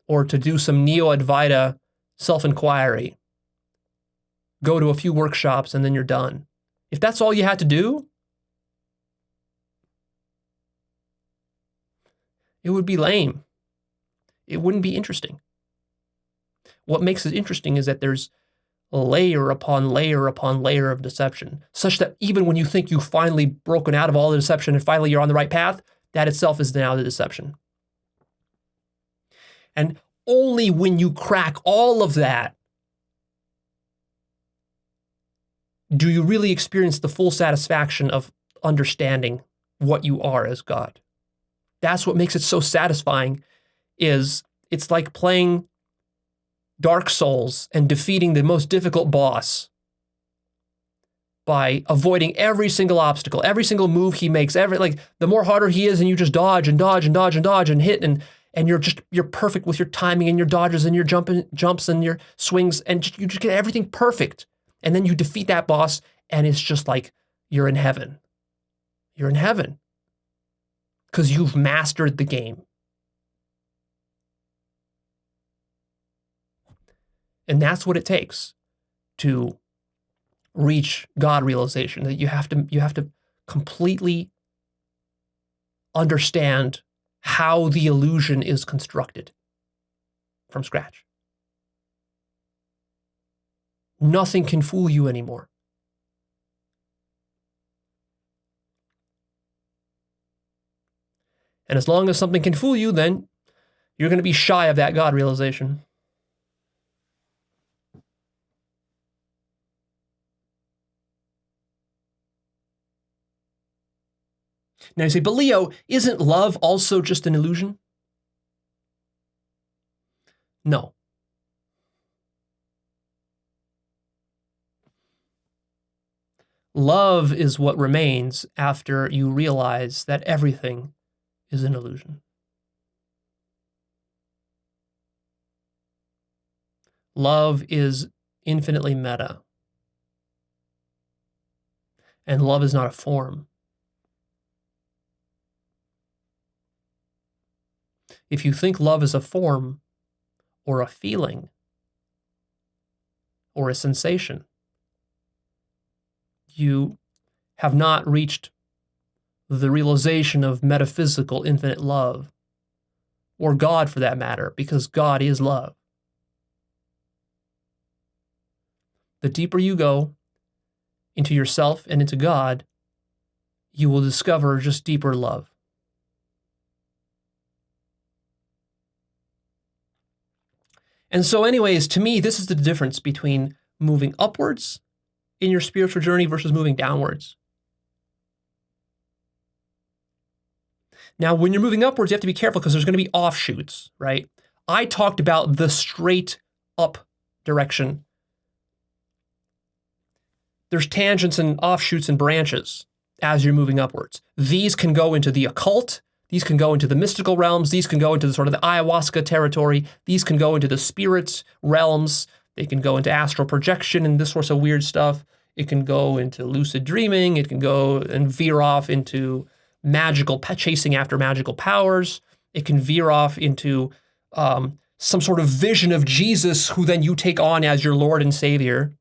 or to do some neo-Advaita self-inquiry, go to a few workshops and then you're done. If that's all you had to do, it would be lame. It wouldn't be interesting. What makes it interesting is that there's layer upon layer upon layer of deception, such that even when you think you've finally broken out of all the deception and finally you're on the right path, that itself is now the deception. And only when you crack all of that do you really experience the full satisfaction of understanding what you are as God. That's what makes it so satisfying. Is it's like playing Dark Souls and defeating the most difficult boss by avoiding every single obstacle, every single move he makes, the more harder he is, and you just dodge and dodge and dodge and dodge and hit, and you're perfect with your timing and your dodges and your jumps and your swings, and you just get everything perfect. And then you defeat that boss, and it's just like you're in heaven. You're in heaven because you've mastered the game. And that's what it takes to reach God realization, that you have to completely understand how the illusion is constructed from scratch. Nothing can fool you anymore. And as long as something can fool you, then you're going to be shy of that God realization. Now you say, but Leo, isn't love also just an illusion? No. Love is what remains after you realize that everything is an illusion. Love is infinitely meta. And love is not a form. If you think love is a form, or a feeling, or a sensation, you have not reached the realization of metaphysical infinite love, or God for that matter, because God is love. The deeper you go into yourself and into God, you will discover just deeper love. And so anyways, to me, this is the difference between moving upwards in your spiritual journey versus moving downwards. Now, when you're moving upwards, you have to be careful because there's going to be offshoots, right? I talked about the straight up direction. There's tangents and offshoots and branches as you're moving upwards. These can go into the occult. These can go into the mystical realms. These can go into sort of the ayahuasca territory. These can go into the spirit realms. They can go into astral projection and this sort of weird stuff. It can go into lucid dreaming. It can go and veer off into chasing after magical powers. It can veer off into some sort of vision of Jesus who then you take on as your Lord and Savior.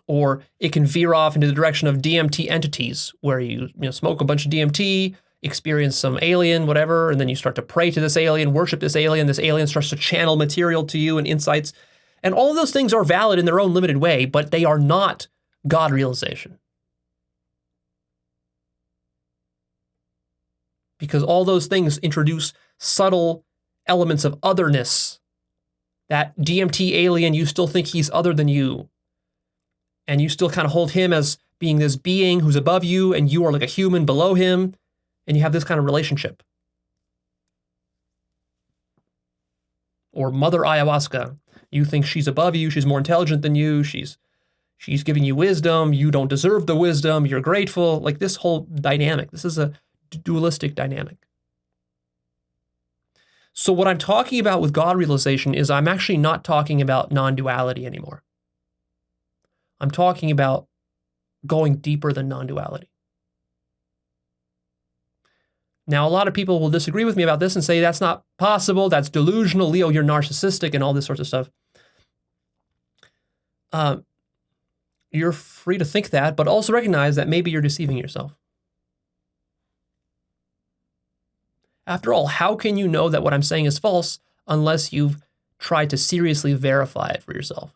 Or it can veer off into the direction of DMT entities, where you smoke a bunch of DMT, experience some alien, whatever, and then you start to pray to this alien, worship this alien starts to channel material to you and insights. And all of those things are valid in their own limited way, but they are not God realization. Because all those things introduce subtle elements of otherness. That DMT alien, you still think he's other than you. And you still kind of hold him as being this being who's above you, and you are like a human below him, and you have this kind of relationship. Or Mother Ayahuasca, you think she's above you, she's more intelligent than you, she's giving you wisdom, you don't deserve the wisdom, you're grateful, like this whole dynamic. This is a dualistic dynamic. So what I'm talking about with God realization is I'm actually not talking about non-duality anymore. I'm talking about going deeper than non-duality. Now, a lot of people will disagree with me about this and say that's not possible, that's delusional, Leo, you're narcissistic, and all this sorts of stuff. You're free to think that, but also recognize that maybe you're deceiving yourself. After all, how can you know that what I'm saying is false unless you've tried to seriously verify it for yourself?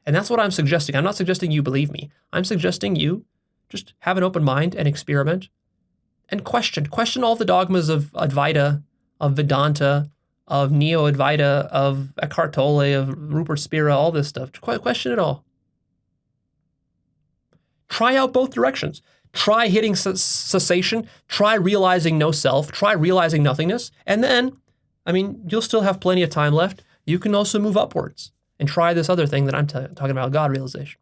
And that's what I'm suggesting. I'm not suggesting you believe me. I'm suggesting you just have an open mind and experiment and question all the dogmas of Advaita, of Vedanta, of Neo-Advaita, of Eckhart Tolle, of Rupert Spira, all this stuff. Question it all. Try out both directions. Try hitting cessation. Try realizing no self. Try realizing nothingness. And then, you'll still have plenty of time left. You can also move upwards and try this other thing that I'm talking about, God realization.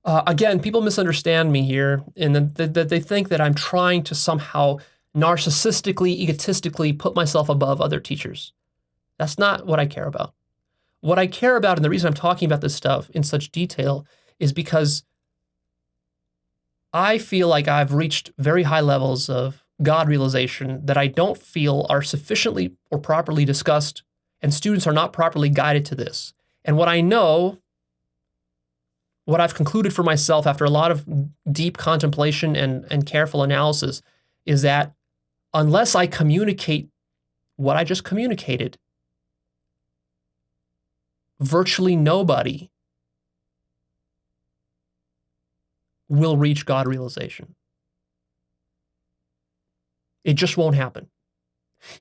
Again, people misunderstand me here in that they think that I'm trying to somehow narcissistically, egotistically put myself above other teachers. That's not what I care about. What I care about, and the reason I'm talking about this stuff in such detail, is because I feel like I've reached very high levels of God realization that I don't feel are sufficiently or properly discussed, and students are not properly guided to this. And what I know, what I've concluded for myself after a lot of deep contemplation and careful analysis, is that unless I communicate what I just communicated, virtually nobody will reach God realization. It just won't happen.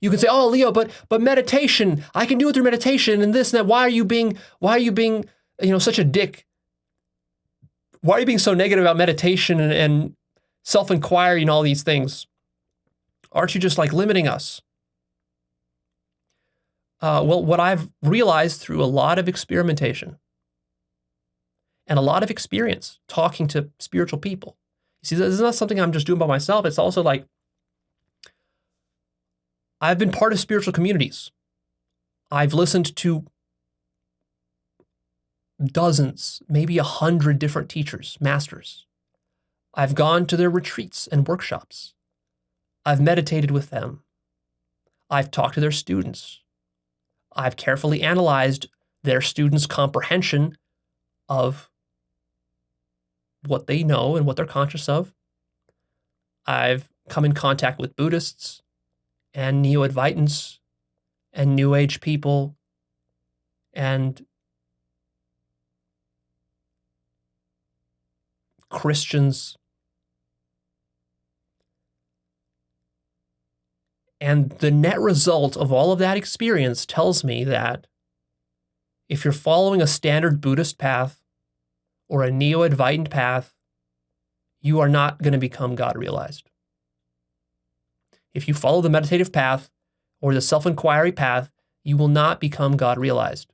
You can say, "Oh, Leo, but meditation, I can do it through meditation and this and that. Why are you being, such a dick? Why are you being so negative about meditation and self-inquiry and all these things? Aren't you just limiting us?" Well, what I've realized through a lot of experimentation and a lot of experience talking to spiritual people. You see, this is not something I'm just doing by myself. It's also I've been part of spiritual communities. I've listened to dozens, maybe 100 different teachers, masters. I've gone to their retreats and workshops. I've meditated with them. I've talked to their students. I've carefully analyzed their students' comprehension of what they know and what they're conscious of. I've come in contact with Buddhists and Neo-Advaitans and New Age people and Christians. And the net result of all of that experience tells me that if you're following a standard Buddhist path or a Neo-Advaitin path, you are not going to become God realized. If you follow the meditative path or the self-inquiry path, you will not become God realized.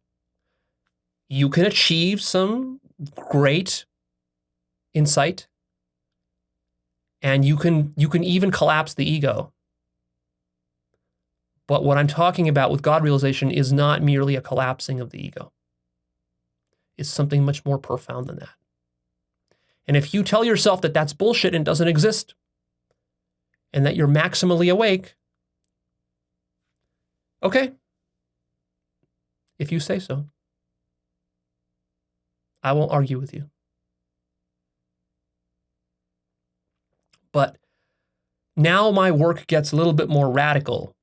You can achieve some great insight, and you can even collapse the ego. But what I'm talking about with God realization is not merely a collapsing of the ego. It's something much more profound than that. And if you tell yourself that that's bullshit and doesn't exist, and that you're maximally awake, okay, if you say so, I won't argue with you. But now my work gets a little bit more radical.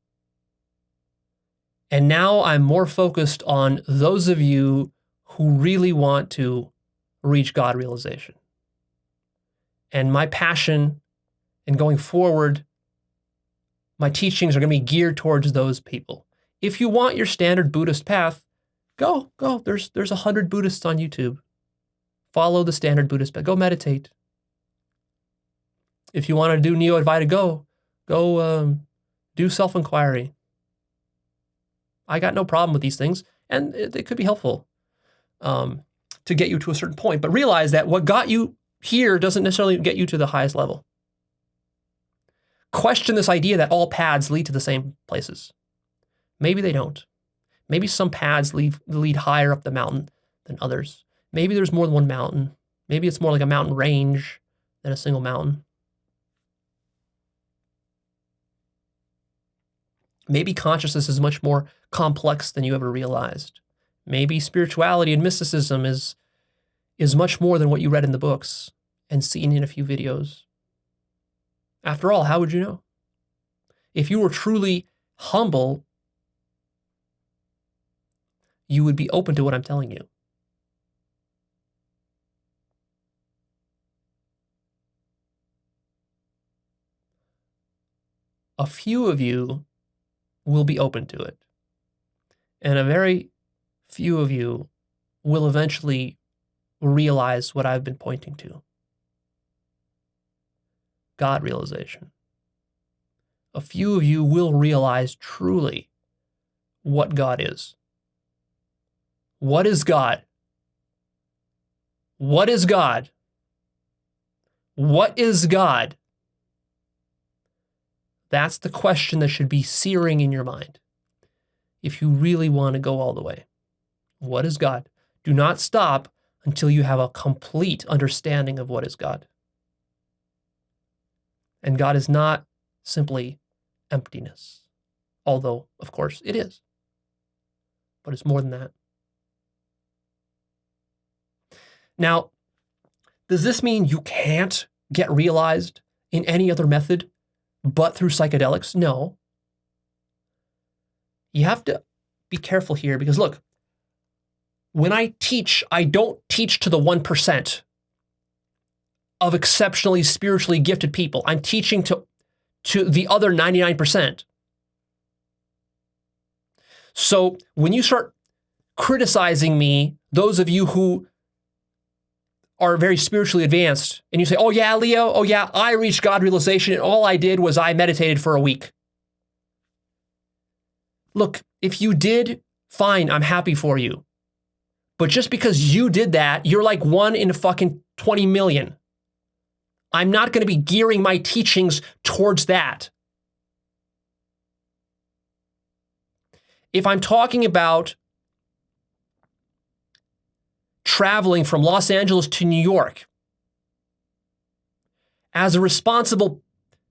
And now I'm more focused on those of you who really want to reach God realization. And my passion and going forward, my teachings are going to be geared towards those people. If you want your standard Buddhist path, go. There's 100 Buddhists on YouTube. Follow the standard Buddhist path. Go meditate. If you want to do Neo-Advaita, go do self-inquiry. I got no problem with these things, and it could be helpful. to get you to a certain point, but realize that what got you here doesn't necessarily get you to the highest level. Question this idea that all paths lead to the same places. Maybe they don't. Maybe some paths lead higher up the mountain than others. Maybe there's more than one mountain. Maybe it's more like a mountain range than a single mountain. Maybe consciousness is much more complex than you ever realized. Maybe spirituality and mysticism is much more than what you read in the books and seen in a few videos. After all, how would you know? If you were truly humble, you would be open to what I'm telling you. A few of you will be open to it. And a very few of you will eventually realize what I've been pointing to. God realization. A few of you will realize truly what God is. What is God? What is God? What is God? That's the question that should be searing in your mind if you really want to go all the way. What is God? Do not stop until you have a complete understanding of what is God. And God is not simply emptiness, although, of course, it is. But it's more than that. Now, does this mean you can't get realized in any other method but through psychedelics? No. You have to be careful here because, look, when I teach, I don't teach to the 1% of exceptionally spiritually gifted people. I'm teaching to the other 99%. So when you start criticizing me, those of you who are very spiritually advanced, and you say, oh yeah, Leo, oh yeah, I reached God realization and all I did was I meditated for a week. Look, if you did, fine, I'm happy for you. But just because you did that, you're like 1 in fucking 20 million. I'm not going to be gearing my teachings towards that. If I'm talking about traveling from Los Angeles to New York as a responsible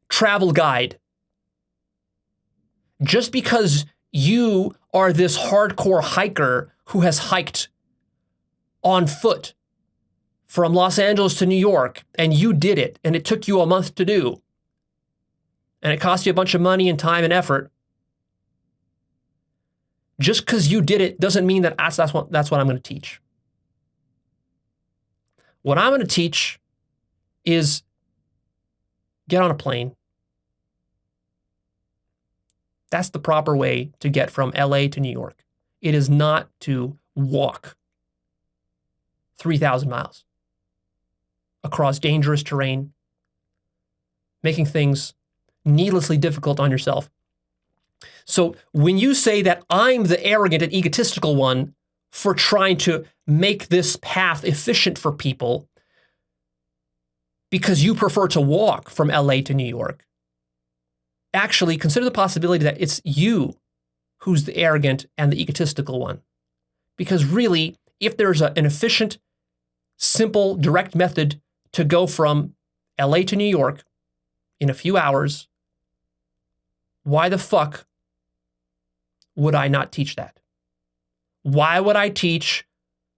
travel guide, just because you are this hardcore hiker who has hiked on foot from Los Angeles to New York, and you did it, and it took you a month to do, and it cost you a bunch of money and time and effort, just because you did it doesn't mean that that's what I'm going to teach. What I'm going to teach is get on a plane. That's the proper way to get from LA to New York. It is not to walk 3,000 miles across dangerous terrain, making things needlessly difficult on yourself. So when you say that I'm the arrogant and egotistical one for trying to make this path efficient for people because you prefer to walk from LA to New York, actually consider the possibility that it's you who's the arrogant and the egotistical one. Because really, if there's an efficient, simple, direct method to go from LA to New York in a few hours, why the fuck would I not teach that? Why would I teach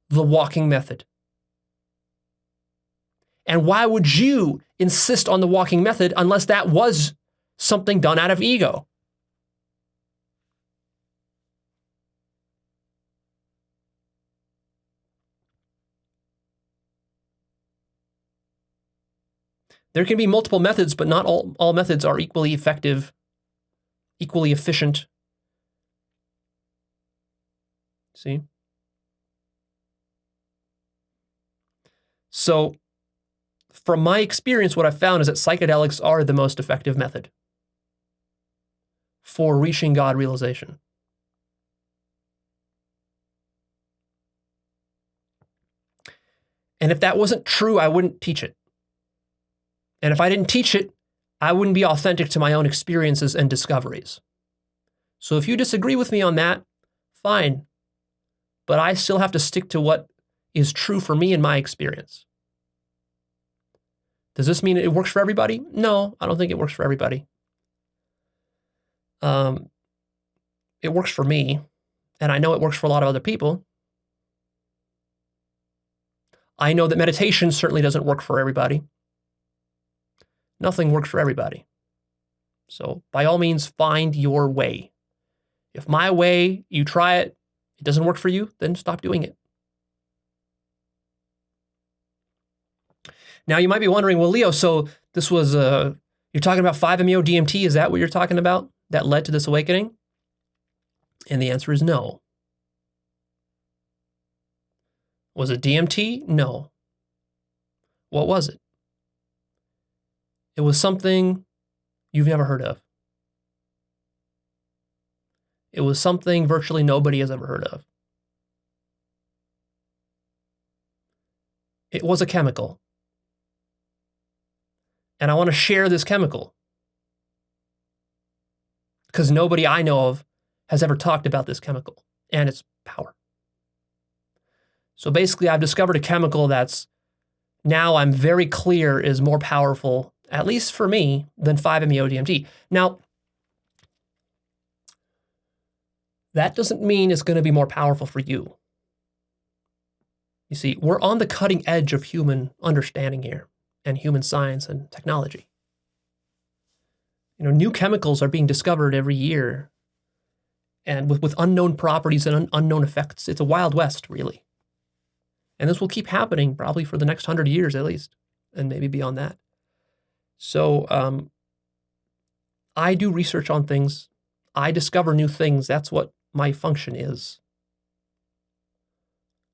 the walking method? And why would you insist on the walking method unless that was something done out of ego? There can be multiple methods, but not all methods are equally effective, equally efficient. See? So, from my experience, what I've found is that psychedelics are the most effective method for reaching God realization. And if that wasn't true, I wouldn't teach it. And if I didn't teach it, I wouldn't be authentic to my own experiences and discoveries. So if you disagree with me on that, fine. But I still have to stick to what is true for me and my experience. Does this mean it works for everybody? No, I don't think it works for everybody. It works for me, and I know it works for a lot of other people. I know that meditation certainly doesn't work for everybody. Nothing works for everybody. So by all means, find your way. If my way, you try it, it doesn't work for you, then stop doing it. Now you might be wondering, well, Leo, so this was, you're talking about 5-MeO-DMT, is that what you're talking about that led to this awakening? And the answer is no. Was it DMT? No. What was it? It was something you've never heard of. It was something virtually nobody has ever heard of. It was a chemical. And I want to share this chemical because nobody I know of has ever talked about this chemical and its power. So basically, I've discovered a chemical that's now I'm very clear is more powerful, at least for me, than 5-MeO-DMT. Now, that doesn't mean it's going to be more powerful for you. You see, we're on the cutting edge of human understanding here and human science and technology. You know, new chemicals are being discovered every year and with unknown properties and unknown effects. It's a wild west, really. And this will keep happening probably for the next 100 years at least, and maybe beyond that. So I do research on things. I discover new things. That's what my function is.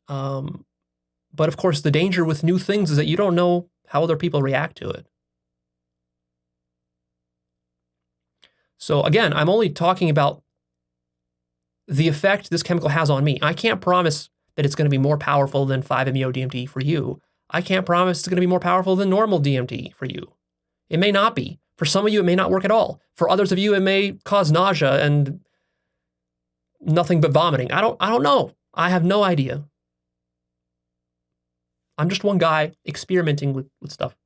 But of course, the danger with new things is that you don't know how other people react to it. So again, I'm only talking about the effect this chemical has on me. I can't promise that it's going to be more powerful than 5-MeO-DMT for you. I can't promise it's going to be more powerful than normal DMT for you. It may not be. For some of you, it may not work at all. For others of you, it may cause nausea and nothing but vomiting. I don't know. I have no idea. I'm just one guy experimenting with stuff,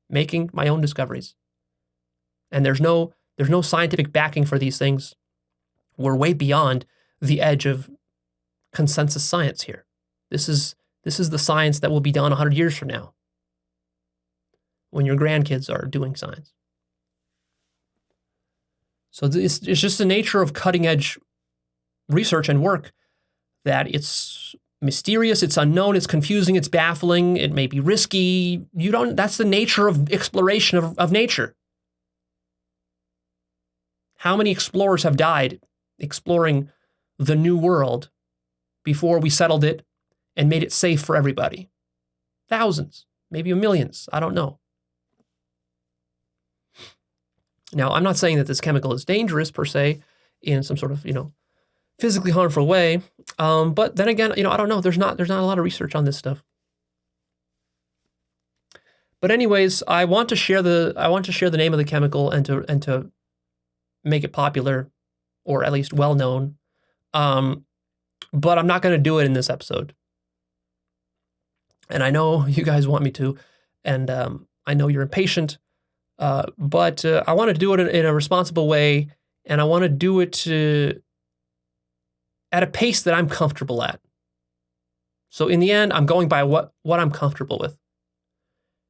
making my own discoveries. And there's no scientific backing for these things. We're way beyond the edge of consensus science here. This is the science that will be done 100 years from now, when your grandkids are doing science. So it's just the nature of cutting edge research and work that it's mysterious, it's unknown, it's confusing, it's baffling, it may be risky. That's the nature of exploration of nature. How many explorers have died exploring the new world before we settled it and made it safe for everybody? Thousands, maybe millions, I don't know. Now, I'm not saying that this chemical is dangerous per se in some sort of, physically harmful way. But then again, I don't know. There's not a lot of research on this stuff. But anyways, I want to share the name of the chemical and to make it popular, or at least well known. But I'm not going to do it in this episode. And I know you guys want me to, and I know you're impatient. But I want to do it in a responsible way, and I want to do it at a pace that I'm comfortable at. So in the end, I'm going by what I'm comfortable with.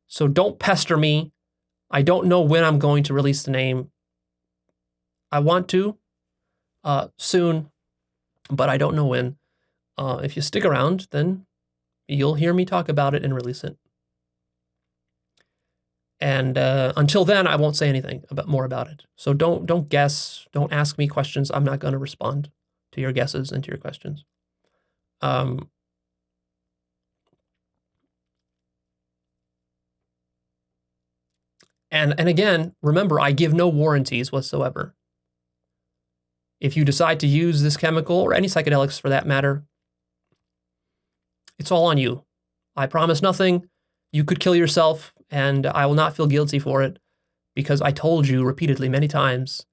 So don't pester me. I don't know when I'm going to release the name. I want to soon, but I don't know when. If you stick around, then you'll hear me talk about it and release it. And until then, I won't say anything more about it. So don't guess. Don't ask me questions. I'm not going to respond to your guesses and to your questions. And again, remember, I give no warranties whatsoever. If you decide to use this chemical, or any psychedelics for that matter, it's all on you. I promise nothing. You could kill yourself, and I will not feel guilty for it because I told you repeatedly many times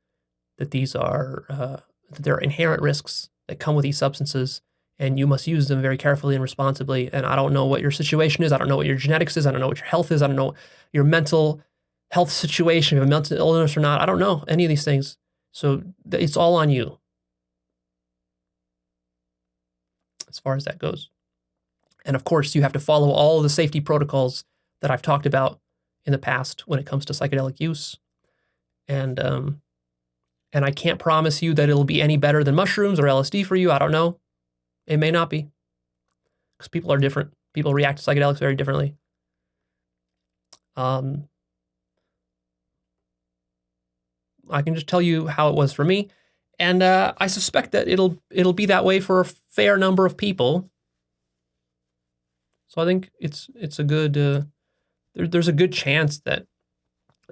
that these are that there are inherent risks that come with these substances, and you must use them very carefully and responsibly. And I don't know what your situation is. I don't know what your genetics is. I don't know what your health is. I don't know your mental health situation, if you have a mental illness or not. I don't know any of these things. So it's all on you as far as that goes. And of course, you have to follow all of the safety protocols that I've talked about in the past when it comes to psychedelic use. And I can't promise you that it'll be any better than mushrooms or LSD for you. I don't know. It may not be, because people are different. People react to psychedelics very differently. I can just tell you how it was for me, and I suspect that it'll be that way for a fair number of people. So I think it's a good there's a good chance that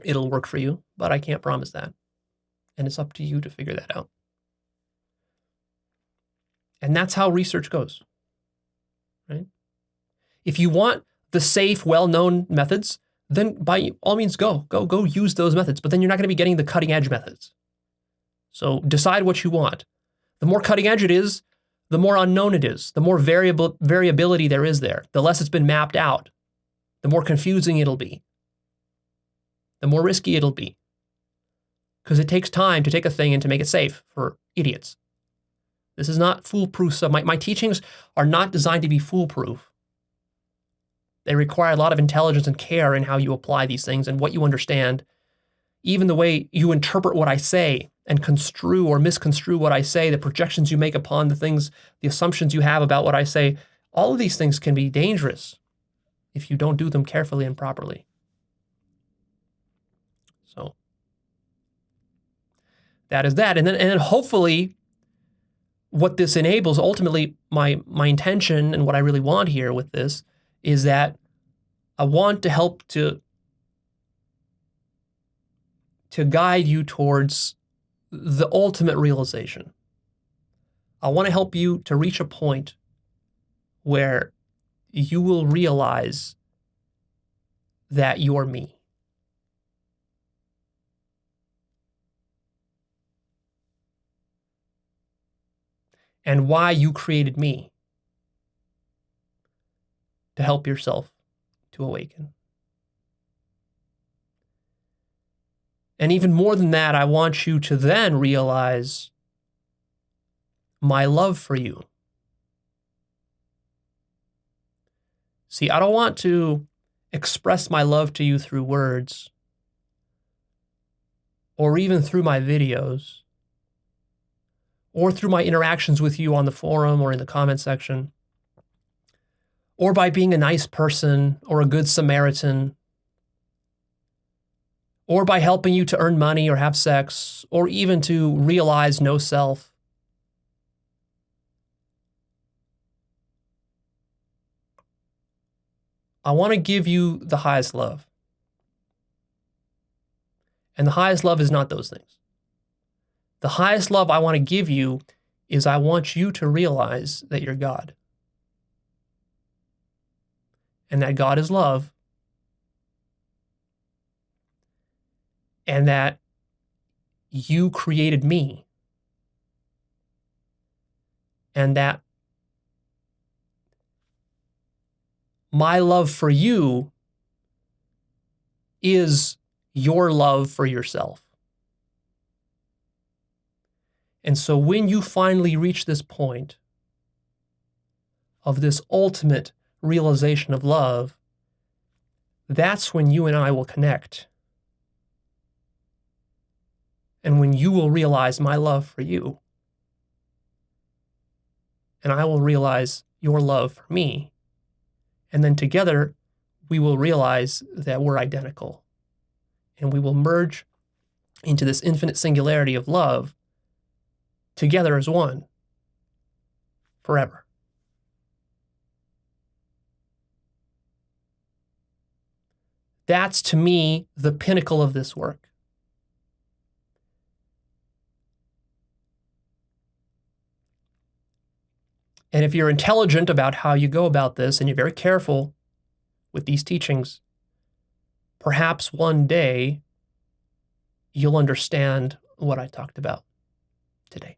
it'll work for you, but I can't promise that, and it's up to you to figure that out. And that's how research goes, right? If you want the safe, well-known methods, then by all means go use those methods, but then you're not going to be getting the cutting edge methods. So decide what you want. The more cutting edge it is, the more unknown it is, the more variability there is there, the less it's been mapped out, the more confusing it'll be, the more risky it'll be, because it takes time to take a thing and to make it safe for idiots. This is not foolproof stuff. My teachings are not designed to be foolproof. They require a lot of intelligence and care in how you apply these things and what you understand, even the way you interpret what I say and construe or misconstrue what I say, the projections you make upon the things, the assumptions you have about what I say. All of these things can be dangerous if you don't do them carefully and properly. So that is that. And then hopefully what this enables, ultimately my intention and what I really want here with this is that I want to help to guide you towards the ultimate realization. I want to help you to reach a point where you will realize that you're me. And why you created me to help yourself to awaken. And even more than that, I want you to then realize my love for you. See, I don't want to express my love to you through words or even through my videos or through my interactions with you on the forum or in the comment section, or by being a nice person or a good Samaritan, or by helping you to earn money or have sex, or even to realize no self. I want to give you the highest love. And the highest love is not those things. The highest love I want to give you is I want you to realize that you're God. And that God is love. And that you created me. And that my love for you is your love for yourself. And so when you finally reach this point of this ultimate realization of love, that's when you and I will connect. And when you will realize my love for you, and I will realize your love for me, and then together we will realize that we're identical, and we will merge into this infinite singularity of love together as one forever. That's, to me, the pinnacle of this work. And if you're intelligent about how you go about this and you're very careful with these teachings, perhaps one day you'll understand what I talked about today.